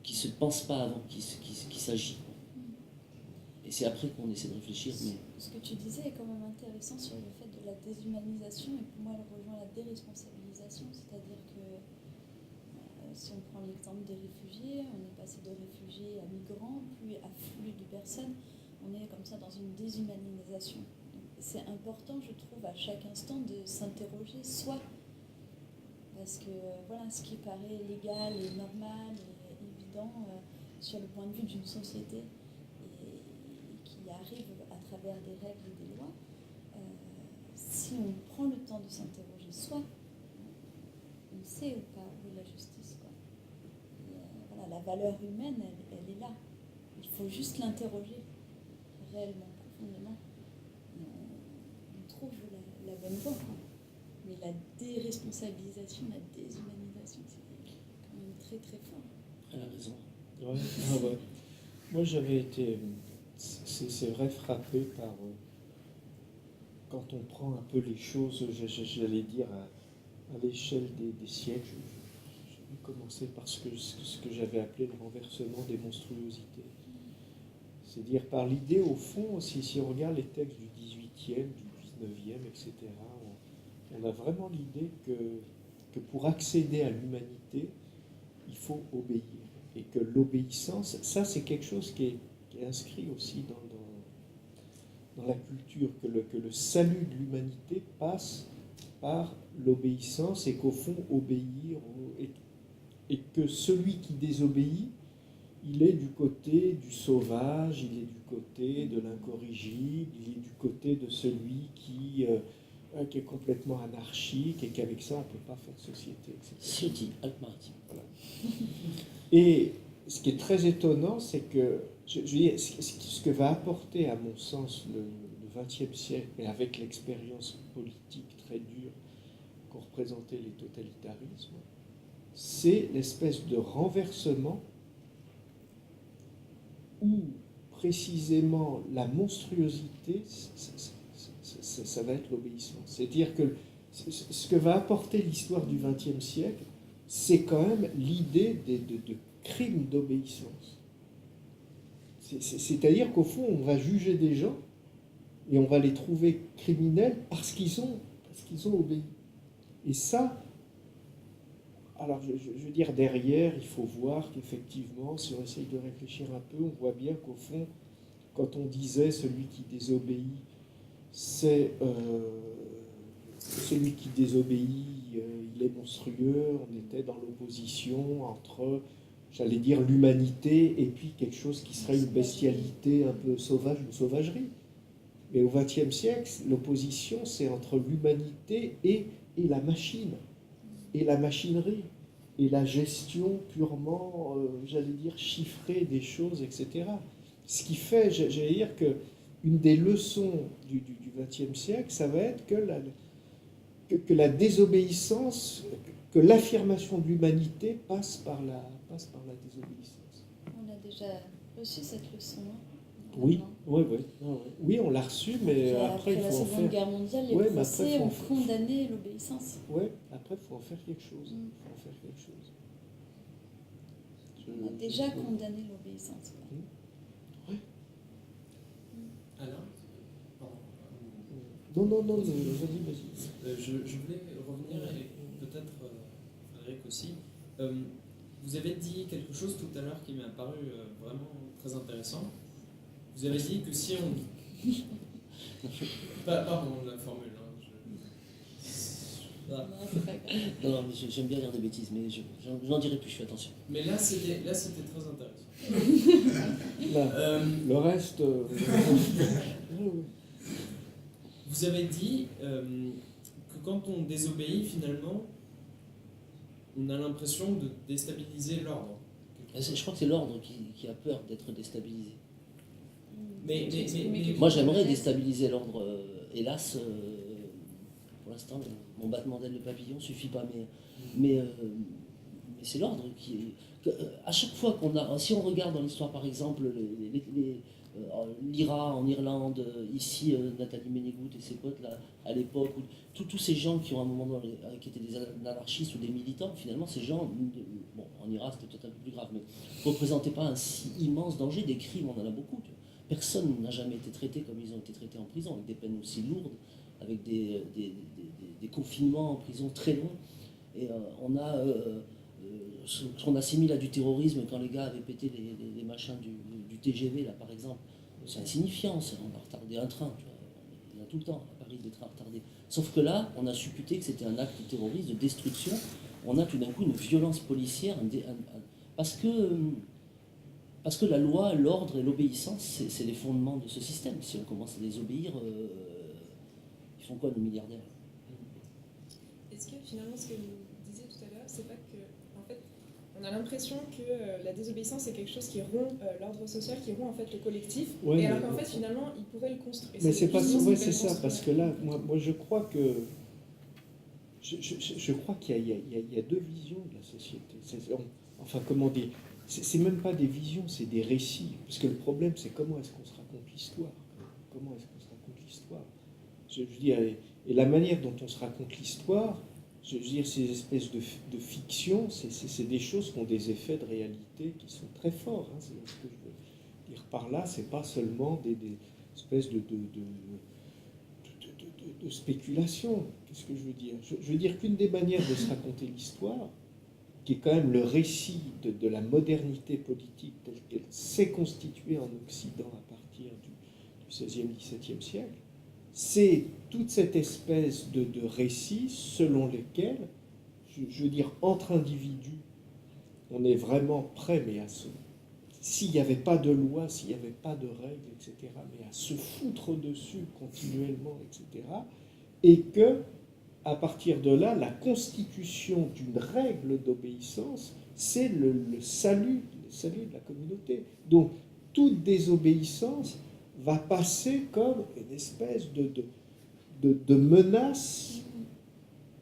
qui ne se pense pas avant, qui s'agit. Et c'est après qu'on essaie de réfléchir. Mais... Ce que tu disais est quand même intéressant sur le fait de la déshumanisation, et pour moi elle rejoint la déresponsabilisation, c'est-à-dire que si on prend l'exemple des réfugiés, on est passé de réfugiés à migrants, puis à flux de personnes, on est comme ça dans une déshumanisation. C'est important, je trouve, à chaque instant de s'interroger soi, parce que voilà, ce qui paraît légal et normal et évident sur le point de vue d'une société, qui arrive à travers des règles et des lois, si on prend le temps de s'interroger soi, on sait ou pas où est la justice, quoi. Et, voilà, la valeur humaine, elle est là. Il faut juste l'interroger réellement, profondément. Et on trouve la bonne voie, quoi. Mais la déresponsabilisation, la déshumanisation, c'est quand même très très fort. Elle a raison. Ouais. Moi j'avais été... C'est vrai, frappé par, quand on prend un peu les choses, j'allais dire, à l'échelle des siècles, je vais commencer par ce que j'avais appelé le renversement des monstruosités. C'est-à-dire par l'idée, au fond, si on regarde les textes du 18e, du 19e, etc., on a vraiment l'idée que pour accéder à l'humanité, il faut obéir. Et que l'obéissance, ça c'est quelque chose qui est inscrit aussi dans la culture, que le salut de l'humanité passe par l'obéissance et qu'au fond, obéir, et que celui qui désobéit, il est du côté du sauvage, il est du côté de l'incorrigible, il est du côté de celui qui est complètement anarchique et qu'avec ça, on ne peut pas faire société, etc. Ciotti, Alpes-Maritimes. Voilà. Et ce qui est très étonnant, c'est que je veux dire, ce que va apporter, à mon sens, le XXe siècle, mais avec l'expérience politique très dure qu'ont représenté les totalitarismes, c'est l'espèce de renversement où précisément la monstruosité, ça va être l'obéissance. C'est-à-dire que ce que va apporter l'histoire du XXe siècle, c'est quand même l'idée de crimes d'obéissance. C'est-à-dire qu'au fond, on va juger des gens et on va les trouver criminels parce qu'ils ont obéi. Et ça, alors je veux dire, derrière, il faut voir qu'effectivement, si on essaye de réfléchir un peu, on voit bien qu'au fond, quand on disait celui qui désobéit, c'est celui qui désobéit, il est monstrueux, on était dans l'opposition entre, j'allais dire, l'humanité et puis quelque chose qui serait une bestialité un peu sauvage, une sauvagerie. Mais au XXe siècle, l'opposition, c'est entre l'humanité et la machine, et la machinerie, et la gestion purement, j'allais dire, chiffrée des choses, etc. Ce qui fait, j'allais dire, qu'une des leçons du XXe siècle, ça va être que la désobéissance, que l'affirmation de l'humanité passe par la désobéissance. On a déjà reçu cette leçon, hein, Oui, normalement. oui, on l'a reçu, mais après il la faut en Seconde faire. Guerre mondiale, les Ouais, mais procès après, faut en ont faire. condamné l'obéissance. Ouais, après il faut en faire quelque chose. Faut en faire quelque chose. On a déjà condamné l'obéissance. Alain Pardon. Non, vas-y. Je voulais revenir, et peut-être Frédéric aussi. Vous avez dit quelque chose tout à l'heure qui m'a paru vraiment très intéressant. Vous avez dit que si on... Pardon, la formule. Non, c'est pas grave. Non, mais j'aime bien dire des bêtises, mais je n'en dirai plus, je fais attention. Mais là, c'était très intéressant. Là, le reste. Vous avez dit que quand on désobéit, finalement, on a l'impression de déstabiliser l'ordre. Je crois que c'est l'ordre qui a peur d'être déstabilisé. Mais Moi, j'aimerais déstabiliser l'ordre. Hélas, pour l'instant, mon battement d'aile de papillon ne suffit pas. Mais c'est l'ordre qui est... À chaque fois qu'on a... Si on regarde dans l'histoire, par exemple, l'IRA en Irlande, ici, Nathalie Ménégout et ses potes, là, à l'époque, tous ces gens qui ont à un moment donné, qui étaient des anarchistes ou des militants, finalement, ces gens, bon, en IRA, c'était peut-être un peu plus grave, mais ne représentaient pas un si immense danger. Des crimes, on en a beaucoup. Personne n'a jamais été traité comme ils ont été traités en prison, avec des peines aussi lourdes, avec des confinements en prison très longs. Et on a ce qu'on assimile à du terrorisme quand les gars avaient pété les machins du TGV, là, par exemple. C'est insignifiant, on a retardé un train, tu vois. Il y en a tout le temps, à Paris, des trains retardés. Sauf que là, on a supputé que c'était un acte terroriste de destruction. On a tout d'un coup une violence policière, parce que la loi, l'ordre et l'obéissance, c'est les fondements de ce système. Si on commence à les obéir, ils font quoi nos milliardaires? Est-ce que finalement, ce que vous disiez tout à l'heure, c'est pas que, en fait, on a l'impression que la désobéissance est quelque chose qui rompt l'ordre social, qui rompt en fait le collectif, Ouais, et alors qu'en fait, finalement, il pourrait le construire. Mais c'est pas ça, ouais, c'est ça, parce que là, moi je crois que je crois qu'il y a deux visions de la société. Enfin, comment dire, c'est même pas des visions, c'est des récits. Parce que le problème, c'est comment est-ce qu'on se raconte l'histoire. Comment est-ce qu'on se raconte l'histoire. Je veux dire, et la manière dont on se raconte l'histoire, je veux dire, ces espèces de fiction, c'est des choses qui ont des effets de réalité qui sont très forts. Hein. C'est ce que je veux dire par là, c'est pas seulement des espèces de spéculation. Qu'est-ce que je veux dire? Je veux dire qu'une des manières de se raconter l'histoire, qui est quand même le récit de la modernité politique telle qu'elle s'est constituée en Occident à partir du XVIe, XVIIe siècle, c'est toute cette espèce de récits selon lesquels, je veux dire, entre individus, on est vraiment prêt, mais s'il n'y avait pas de loi, s'il n'y avait pas de règles, etc., mais à se foutre dessus continuellement, etc., et que, à partir de là, la constitution d'une règle d'obéissance, c'est le salut de la communauté. Donc, toute désobéissance va passer comme une espèce de menace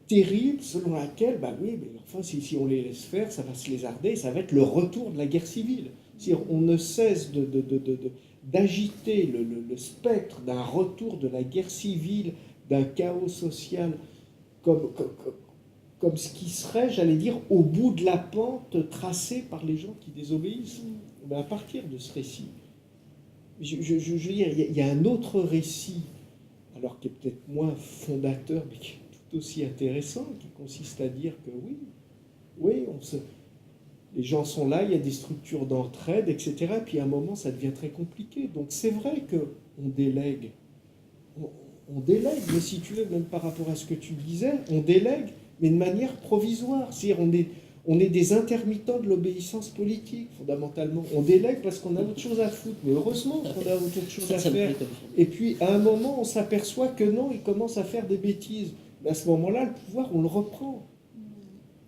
terrible selon laquelle, bah oui, mais enfin, si on les laisse faire, ça va se lézarder, ça va être le retour de la guerre civile. C'est-à-dire, on ne cesse d'agiter le spectre d'un retour de la guerre civile, d'un chaos social, comme ce qui serait, j'allais dire, au bout de la pente tracée par les gens qui désobéissent. Ben, à partir de ce récit, je veux dire, il y a un autre récit, alors qui est peut-être moins fondateur, mais qui est tout aussi intéressant, qui consiste à dire que oui, les gens sont là, il y a des structures d'entraide, etc. Puis à un moment, ça devient très compliqué. Donc c'est vrai qu'on délègue. On délègue, mais si tu veux, même par rapport à ce que tu disais, on délègue, mais de manière provisoire. C'est-à-dire, on est des intermittents de l'obéissance politique, fondamentalement. On délègue parce qu'on a autre chose à foutre, mais heureusement qu'on a autre chose à faire. Et puis, à un moment, on s'aperçoit que non, il commence à faire des bêtises. Mais à ce moment-là, le pouvoir, on le reprend.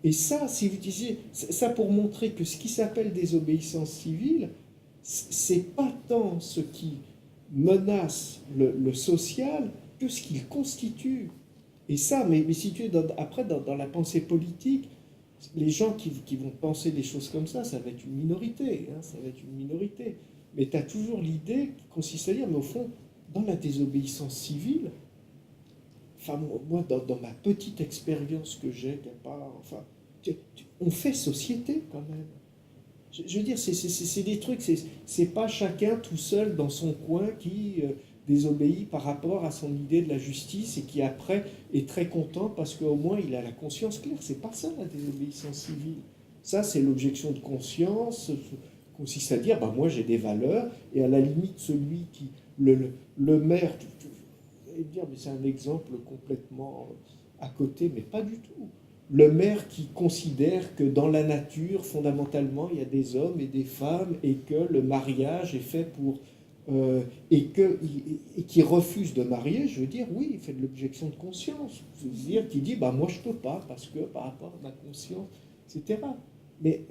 Et ça, si vous disiez, ça pour montrer que ce qui s'appelle désobéissance civile, c'est pas tant ce qui menace le social que ce qu'il constitue. Et ça, mais si tu es après dans la pensée politique, les gens qui vont penser des choses comme ça va être une minorité, hein, ça va être une minorité. Mais tu as toujours l'idée qui consiste à dire, mais au fond, dans la désobéissance civile, enfin, moi, dans ma petite expérience que j'ai, on fait société quand même. Je veux dire, c'est des trucs, c'est pas chacun tout seul dans son coin qui désobéit par rapport à son idée de la justice et qui après est très content parce qu'au moins il a la conscience claire. C'est pas ça la désobéissance civile. Ça, c'est l'objection de conscience, consiste à dire, bah, moi j'ai des valeurs, et à la limite, celui qui, le maire, vous allez me dire, mais c'est un exemple complètement à côté, mais pas du tout. Le maire qui considère que dans la nature, fondamentalement, il y a des hommes et des femmes, et que le mariage est fait pour... et qui refuse de marier, je veux dire, oui, il fait de l'objection de conscience. C'est-à-dire qu'il dit, bah, moi je peux pas, parce que par rapport à ma conscience, etc. Mais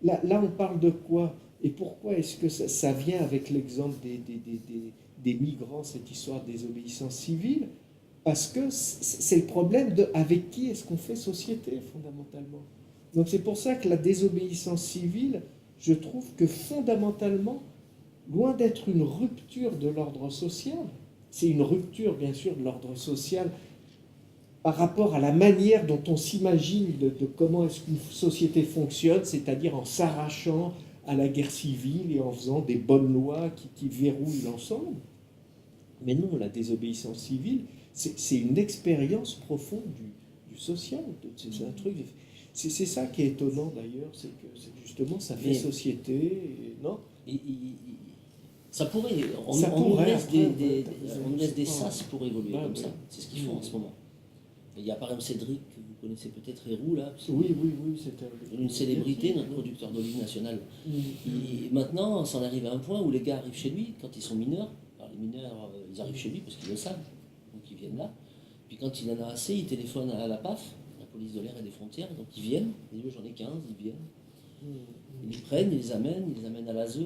là on parle de quoi? Et pourquoi est-ce que ça vient avec l'exemple des migrants, cette histoire de désobéissance civile? Parce que c'est le problème de avec qui est-ce qu'on fait société, fondamentalement. Donc c'est pour ça que la désobéissance civile, je trouve que fondamentalement, loin d'être une rupture de l'ordre social, c'est une rupture bien sûr de l'ordre social par rapport à la manière dont on s'imagine de comment est-ce qu'une société fonctionne, c'est-à-dire en s'arrachant à la guerre civile et en faisant des bonnes lois qui verrouillent l'ensemble. Mais non, la désobéissance civile, c'est une expérience profonde du social. C'est un truc. C'est ça qui est étonnant d'ailleurs, c'est que justement ça fait société. Et, non ça pourrait. On nous laisse des sas pour évoluer comme ça. C'est ce qu'ils font en ce moment. Il y a par exemple Cédric, que vous connaissez peut-être, Héroux, là. Oui, c'était une célébrité, notre producteur d'olive national. Maintenant, ça en arrive à un point où les gars arrivent chez lui quand ils sont mineurs. Alors, les mineurs, ils arrivent chez lui parce qu'ils le savent, donc ils viennent là. Puis quand il en a assez, il téléphone à la PAF, la police de l'air et des frontières, donc ils viennent. Ils disent, j'en ai 15, ils viennent. Ils les prennent, ils les amènent à l'ASE,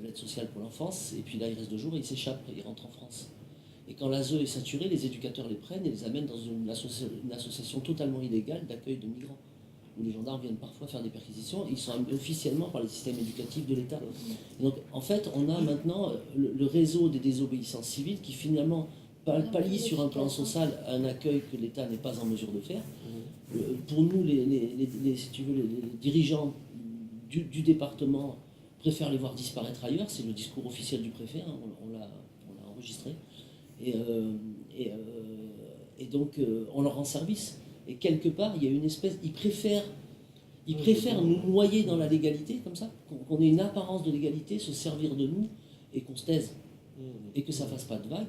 l'aide sociale pour l'enfance, et puis là, ils restent 2 jours et ils s'échappent, et ils rentrent en France. Et quand l'ASE est saturée, les éducateurs les prennent et les amènent dans une association totalement illégale d'accueil de migrants, où les gendarmes viennent parfois faire des perquisitions, et ils sont officiellement par les systèmes éducatifs de l'État. Et donc, en fait, on a maintenant le réseau des désobéissances civiles qui finalement pallie sur un plan social un accueil que l'État n'est pas en mesure de faire. Pour nous, si tu veux, les dirigeants du département préfèrent les voir disparaître ailleurs, c'est le discours officiel du préfet, hein, on l'a enregistré. Et donc, on leur rend service. Et quelque part, il y a une espèce... Ils préfèrent nous noyer dans la légalité, comme ça, qu'on ait une apparence de légalité, se servir de nous, et qu'on se taise. Et que ça ne fasse pas de vagues.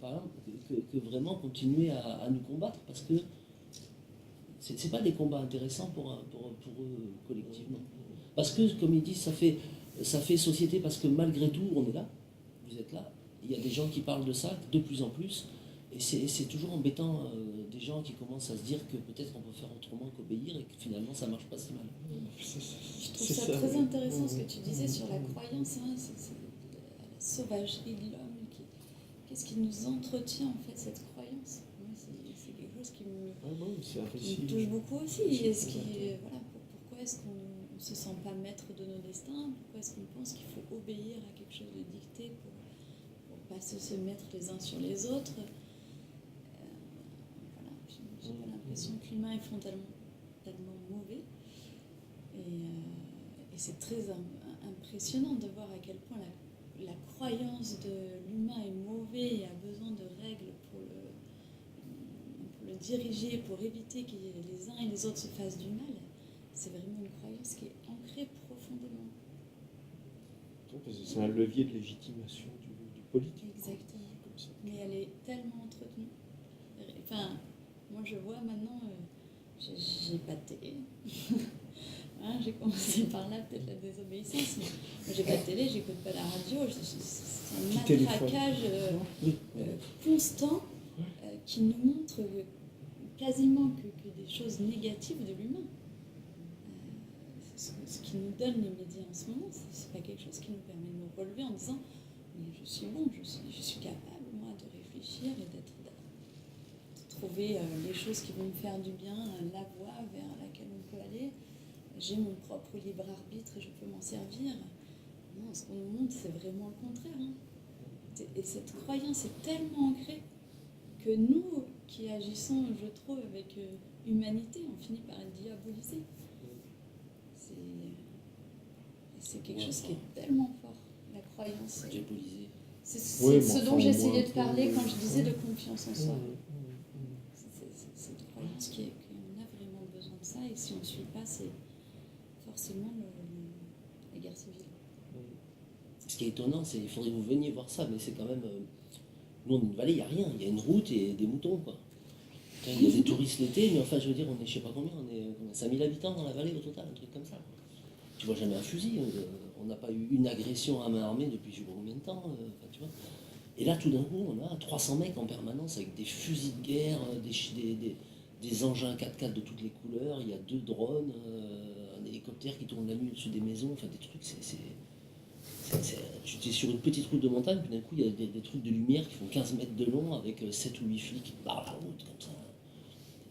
Par exemple, que vraiment continuer à nous combattre, parce que c'est pas des combats intéressants pour eux collectivement. Parce que, comme ils disent, ça fait société, parce que malgré tout, on est là, vous êtes là, il y a des gens qui parlent de ça de plus en plus, et c'est toujours embêtant des gens qui commencent à se dire que peut-être on peut faire autrement qu'obéir, et que finalement ça marche pas si mal. Je trouve ça très intéressant ce que tu disais sur la croyance, hein, c'est la sauvagerie de l'homme. Qu'est-ce qui nous entretient en fait cette croyance? Moi, c'est quelque chose qui me touche beaucoup aussi. Pourquoi est-ce qu'on ne se sent pas maître de nos destins? Pourquoi est-ce qu'on pense qu'il faut obéir à quelque chose de dicté pour pas se mettre les uns sur les autres? J'ai pas l'impression que l'humain est fondamentalement mauvais. Et c'est très impressionnant de voir à quel point la croyance de l'humain est mauvais et a besoin de règles pour le diriger, pour éviter que les uns et les autres se fassent du mal. C'est vraiment une croyance qui est ancrée profondément. C'est un levier de légitimation du politique. Exactement. Mais elle est tellement entretenue. Enfin, moi je vois maintenant, j'ai pas de télé. Hein, j'ai commencé par là, peut-être la désobéissance, mais moi j'ai pas de télé, j'écoute pas la radio, c'est un matraquage constant qui nous montre quasiment que des choses négatives de l'humain. Ce qui nous donne les médias en ce moment, c'est pas quelque chose qui nous permet de nous relever en disant mais je suis bon, je suis capable moi de réfléchir et de trouver les choses qui vont me faire du bien, la voie vers laquelle on peut aller. J'ai mon propre libre arbitre et je peux m'en servir. Non, ce qu'on nous montre, c'est vraiment le contraire. Hein. Et cette croyance est tellement ancrée que nous, qui agissons, je trouve, avec humanité, on finit par être diabolisés. C'est quelque chose qui est tellement fort, la croyance. Diabolisé. C'est ce dont j'essayais de parler quand je disais de confiance en soi. C'est cette croyance qu'on a vraiment besoin de ça, et si on ne suit pas, c'est forcément la guerre civile. Ce qui est étonnant, c'est qu'il faudrait que vous veniez voir ça, mais c'est quand même... nous, on est une vallée, il n'y a rien. Il y a une route et des moutons, quoi. Il y a des touristes l'été, mais enfin, je veux dire, on est, je sais pas combien, on est 5000 habitants dans la vallée au total, un truc comme ça. Tu vois jamais un fusil. On n'a pas eu une agression à main armée depuis je sais pas combien de temps. Tu vois. Et là, tout d'un coup, on a 300 mecs en permanence avec des fusils de guerre, des engins 4x4 de toutes les couleurs. Il y a 2 drones, un hélicoptère qui tourne la nuit au-dessus des maisons. Enfin, des trucs, j'étais sur une petite route de montagne, puis d'un coup, il y a des trucs de lumière qui font 15 mètres de long avec 7 ou 8 flics qui barrent la route comme ça.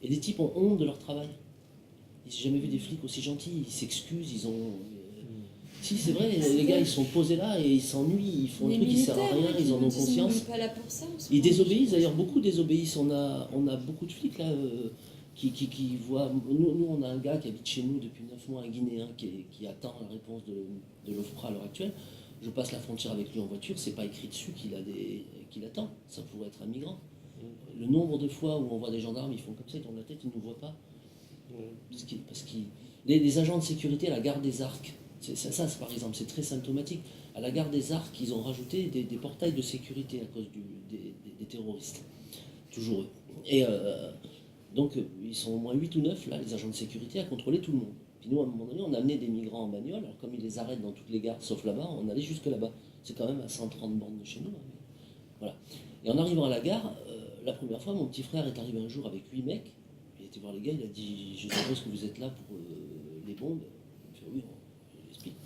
Et les types ont honte de leur travail. J'ai jamais vu des flics aussi gentils, ils s'excusent, ils ont... Si, c'est vrai, les gars, ils sont posés là et ils s'ennuient, ils font un truc qui sert à rien, ils en ont conscience. Pas là pour ça, ils désobéissent, d'ailleurs, beaucoup désobéissent. On a beaucoup de flics là qui voient... Nous, on a un gars qui habite chez nous depuis 9 mois, un Guinéen, qui attend la réponse de l'OFPRA à l'heure actuelle. Je passe la frontière avec lui en voiture, c'est pas écrit dessus qu'il attend, ça pourrait être un migrant. Le nombre de fois où on voit des gendarmes, ils font comme ça, ils tournent la tête, ils ne nous voient pas. Parce que les agents de sécurité à la gare des Arcs, ça par exemple, c'est très symptomatique. À la gare des Arcs, ils ont rajouté des portails de sécurité à cause des terroristes. Toujours eux. Et donc, ils sont au moins 8 ou 9, là, les agents de sécurité, à contrôler tout le monde. Puis nous, à un moment donné, on a amené des migrants en bagnole. Alors, comme ils les arrêtent dans toutes les gares, sauf là-bas, on allait jusque là-bas. C'est quand même à 130 bornes de chez nous. Mais... Voilà. Et en arrivant à la gare, la première fois, mon petit frère est arrivé un jour avec 8 mecs. Il était voir les gars, il a dit « Je suppose que vous êtes là pour les bombes ?» Il fait « Oui, on l'explique. »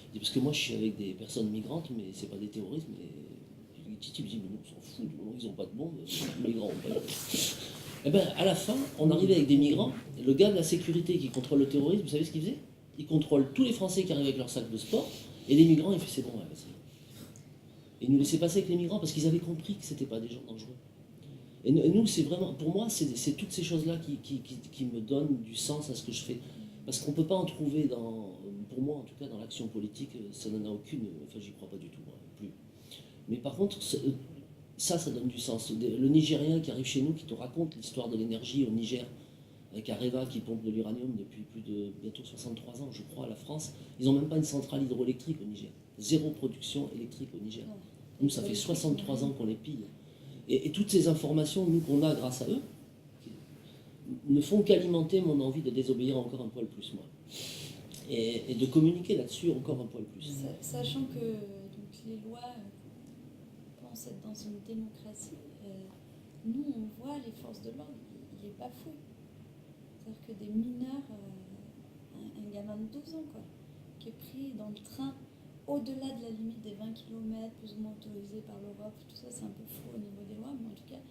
Il dit « Parce que moi, je suis avec des personnes migrantes, mais c'est pas des terroristes. » Mais Titi me dit « Mais nous, on s'en fout, ils n'ont pas de bombes, les migrants n'ont pas de bombes. » Et bien, à la fin, on arrivait avec des migrants. Et le gars de la sécurité qui contrôle le terrorisme, vous savez ce qu'il faisait? Il contrôle tous les Français qui arrivent avec leur sac de sport. Et les migrants, il fait « C'est bon, ouais, vas-y. » Et ils nous laissaient passer avec les migrants parce qu'ils avaient compris que c'était pas des gens dangereux. Et nous, c'est vraiment, pour moi, c'est toutes ces choses-là qui me donnent du sens à ce que je fais. Parce qu'on ne peut pas en trouver pour moi en tout cas, dans l'action politique, ça n'en a aucune, enfin j'y crois pas du tout, moi, plus. Mais par contre, ça donne du sens. Le Nigérien qui arrive chez nous, qui te raconte l'histoire de l'énergie au Niger, avec Areva qui pompe de l'uranium depuis plus de bientôt 63 ans, je crois, à la France, ils n'ont même pas une centrale hydroélectrique au Niger. 0 production électrique au Niger. Nous, ça fait 63 ans qu'on les pille. Et toutes ces informations, nous, qu'on a grâce à eux, ne font qu'alimenter mon envie de désobéir encore un poil plus, moi. Et de communiquer là-dessus encore un poil plus. Sachant que donc, les lois pensent être dans une démocratie, nous, on voit les forces de l'ordre, ils les bafouent. C'est-à-dire que des mineurs, un gamin de 12 ans, quoi, qui est pris dans le train au-delà de la limite des 20 km, plus ou moins autorisés par l'Europe, tout ça, c'est un peu fou au niveau des lois, mais en tout cas,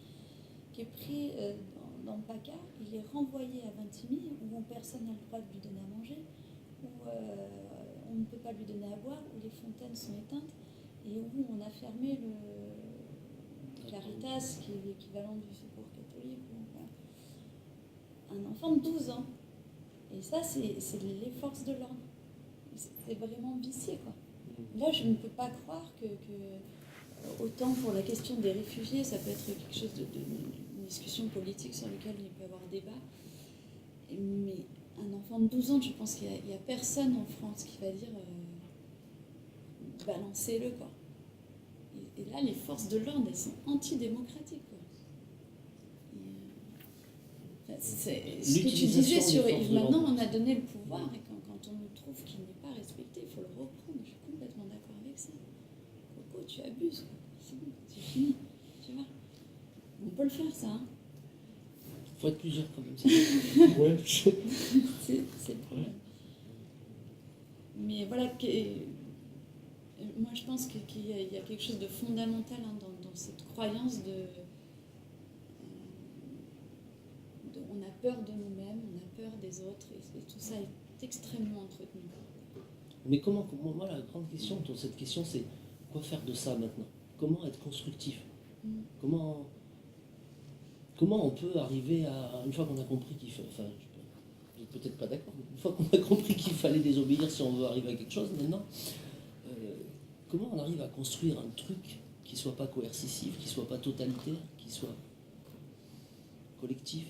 qui est pris dans le PACA, il est renvoyé à Vintimille, où personne n'a le droit de lui donner à manger, où on ne peut pas lui donner à boire, où les fontaines sont éteintes, et où on a fermé le Caritas, qui est l'équivalent du secours catholique. Voilà. Un enfant de 12 ans. Et ça, c'est les forces de l'ordre. C'est vraiment vicié, quoi. Là, je ne peux pas croire que autant pour la question des réfugiés, ça peut être quelque chose une discussion politique sur laquelle il peut y avoir débat. Mais un enfant de 12 ans, je pense qu'il n'y a personne en France qui va dire balancez-le, quoi. Et là, les forces de l'ordre, elles sont antidémocratiques, quoi. C'est ce que tu disais sur Yves, maintenant on a donné le pouvoir, et quand on trouve qu'il n'est pas respecté, il faut le reprendre. Je suis complètement d'accord avec ça. Coco, tu abuses, quoi. C'est bon, c'est fini. Tu vois, on peut le faire, ça. Hein. Il faut être plusieurs quand même. Ouais. C'est le problème. Mais voilà, moi je pense qu'il y a quelque chose de fondamental, hein, dans cette croyance on a peur de nous-mêmes, on a peur des autres, et tout ça est extrêmement entretenu. Mais moi, la grande question dans cette question, c'est quoi faire de ça maintenant? Comment être constructif? Comment on peut arriver à, une fois qu'on a compris qu'il faut, enfin, je suis peut-être pas d'accord, mais une fois qu'on a compris qu'il fallait désobéir si on veut arriver à quelque chose maintenant, comment on arrive à construire un truc qui soit pas coercitif, qui soit pas totalitaire, qui soit collectif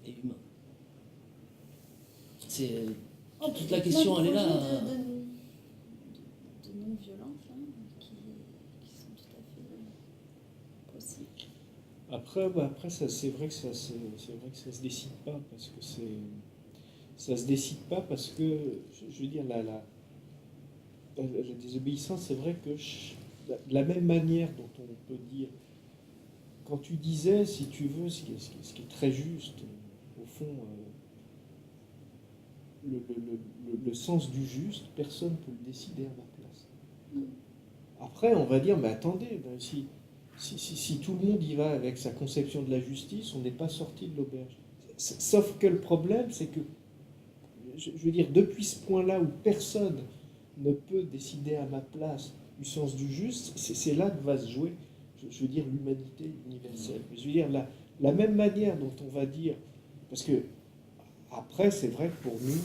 et humain? C'est toute la question, elle est là. De non-violence, hein, qui sont tout à fait possibles. Après ça, c'est vrai que ça se décide pas, parce que ça se décide pas parce que, je veux dire, la désobéissance, c'est vrai que de la même manière dont on peut dire, quand tu disais, si tu veux, ce qui est très juste, au fond, le sens du juste, personne ne peut le décider à ma place. Après, on va dire, mais attendez, ben, si tout le monde y va avec sa conception de la justice, on n'est pas sorti de l'auberge. Sauf que le problème, c'est que, je veux dire, depuis ce point-là où personne ne peut décider à ma place du sens du juste, c'est là que va se jouer, je veux dire, l'humanité universelle. Je veux dire, la même manière dont on va dire, parce que après, c'est vrai que pour nous,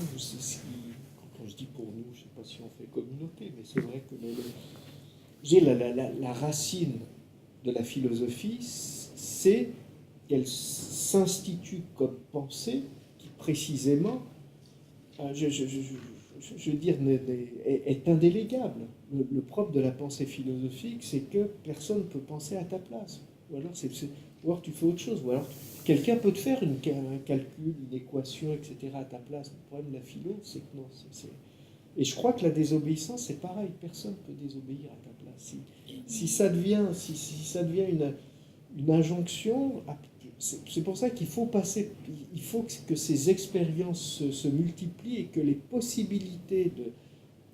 quand je dis pour nous, je ne sais pas si on fait communauté, mais c'est vrai que la racine de la philosophie, c'est qu'elle s'institue comme pensée qui précisément, je veux dire, est indélégable. Le propre de la pensée philosophique, c'est que personne ne peut penser à ta place. Ou alors tu fais autre chose, ou alors quelqu'un peut te faire un calcul, une équation, etc. à ta place. Le problème de la philo, c'est que non. Et je crois que la désobéissance, c'est pareil. Personne ne peut désobéir à ta place. Si ça devient une injonction, c'est pour ça qu'il faut passer, il faut que ces expériences se multiplient et que les possibilités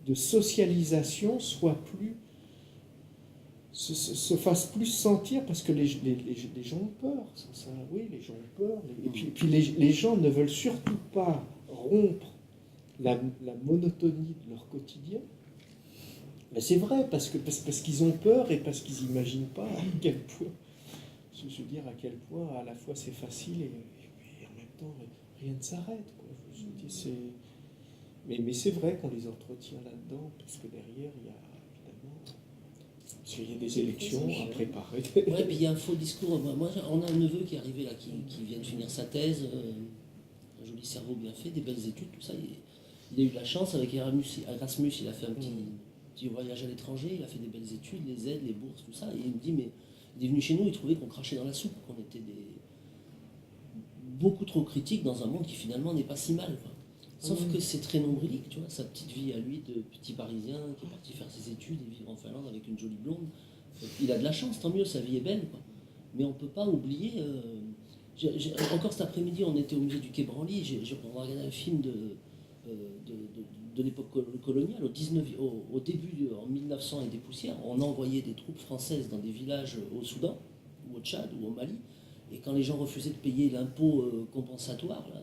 de socialisation se fassent plus sentir, parce que les gens ont peur. Oui, les gens ont peur. Et puis les gens ne veulent surtout pas rompre la monotonie de leur quotidien. Mais c'est vrai, parce qu'ils ont peur et parce qu'ils n'imaginent pas à quel point, je veux dire, à quel point à la fois c'est facile et en même temps rien ne s'arrête, quoi. Je veux dire, mais c'est vrai qu'on les entretient là-dedans, parce que derrière, il y a évidemment des élections à préparer. Ouais, puis il y a un faux discours. Moi, on a un neveu qui est arrivé là, qui vient de finir sa thèse, un joli cerveau bien fait, des belles études, tout ça. Il a eu de la chance avec Erasmus, il a fait un petit voyage à l'étranger, il a fait des belles études, les aides, les bourses, tout ça. Et il me dit, mais Il est venu chez nous, il trouvait qu'on crachait dans la soupe, qu'on était beaucoup trop critiques dans un monde qui finalement n'est pas si mal, quoi. Sauf que c'est très nombrilique, tu vois, sa petite vie à lui de petit Parisien qui est parti faire ses études et vivre en Finlande avec une jolie blonde. Il a de la chance, tant mieux, sa vie est belle, quoi. Mais on ne peut pas oublier... encore cet après-midi, on était au musée du Quai Branly, on a regardé un film de l'époque coloniale, au début, en 1900 et des poussières. On a envoyé des troupes françaises dans des villages au Soudan, ou au Tchad, ou au Mali. Et quand les gens refusaient de payer l'impôt compensatoire, là,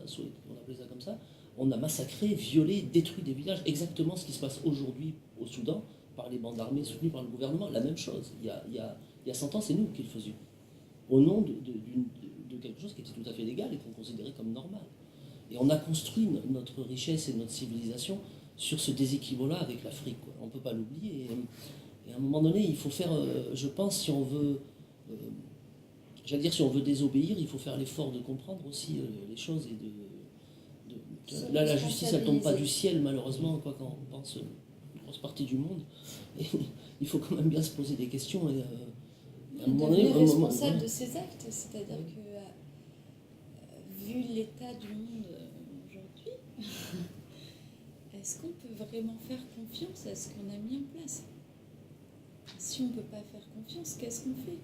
on appelait ça comme ça, on a massacré, violé, détruit des villages. Exactement ce qui se passe aujourd'hui au Soudan par les bandes armées soutenues par le gouvernement. La même chose. Il y a 100 ans, c'est nous qui le faisions. Au nom de quelque chose qui était tout à fait légal et qu'on considérait comme normal. Et on a construit notre richesse et notre civilisation sur ce déséquilibre-là avec l'Afrique, quoi. On ne peut pas l'oublier. Et à un moment donné, il faut faire, je pense, si on veut... si on veut désobéir, il faut faire l'effort de comprendre aussi les choses et là, la justice, elle tombe pas du ciel, malheureusement, quoi, quand on pense une grosse partie du monde. Et il faut quand même bien se poser des questions. Et, à un moment donné, responsable de ses actes, c'est-à-dire que, vu l'état du monde aujourd'hui, est-ce qu'on peut vraiment faire confiance à ce qu'on a mis en place? Si on ne peut pas faire confiance, qu'est-ce qu'on fait?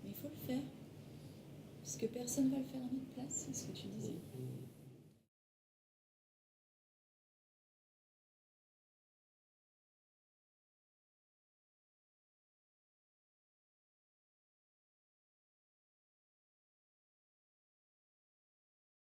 Mais il faut le faire. Parce que personne ne va le faire à notre place, c'est ce que tu disais.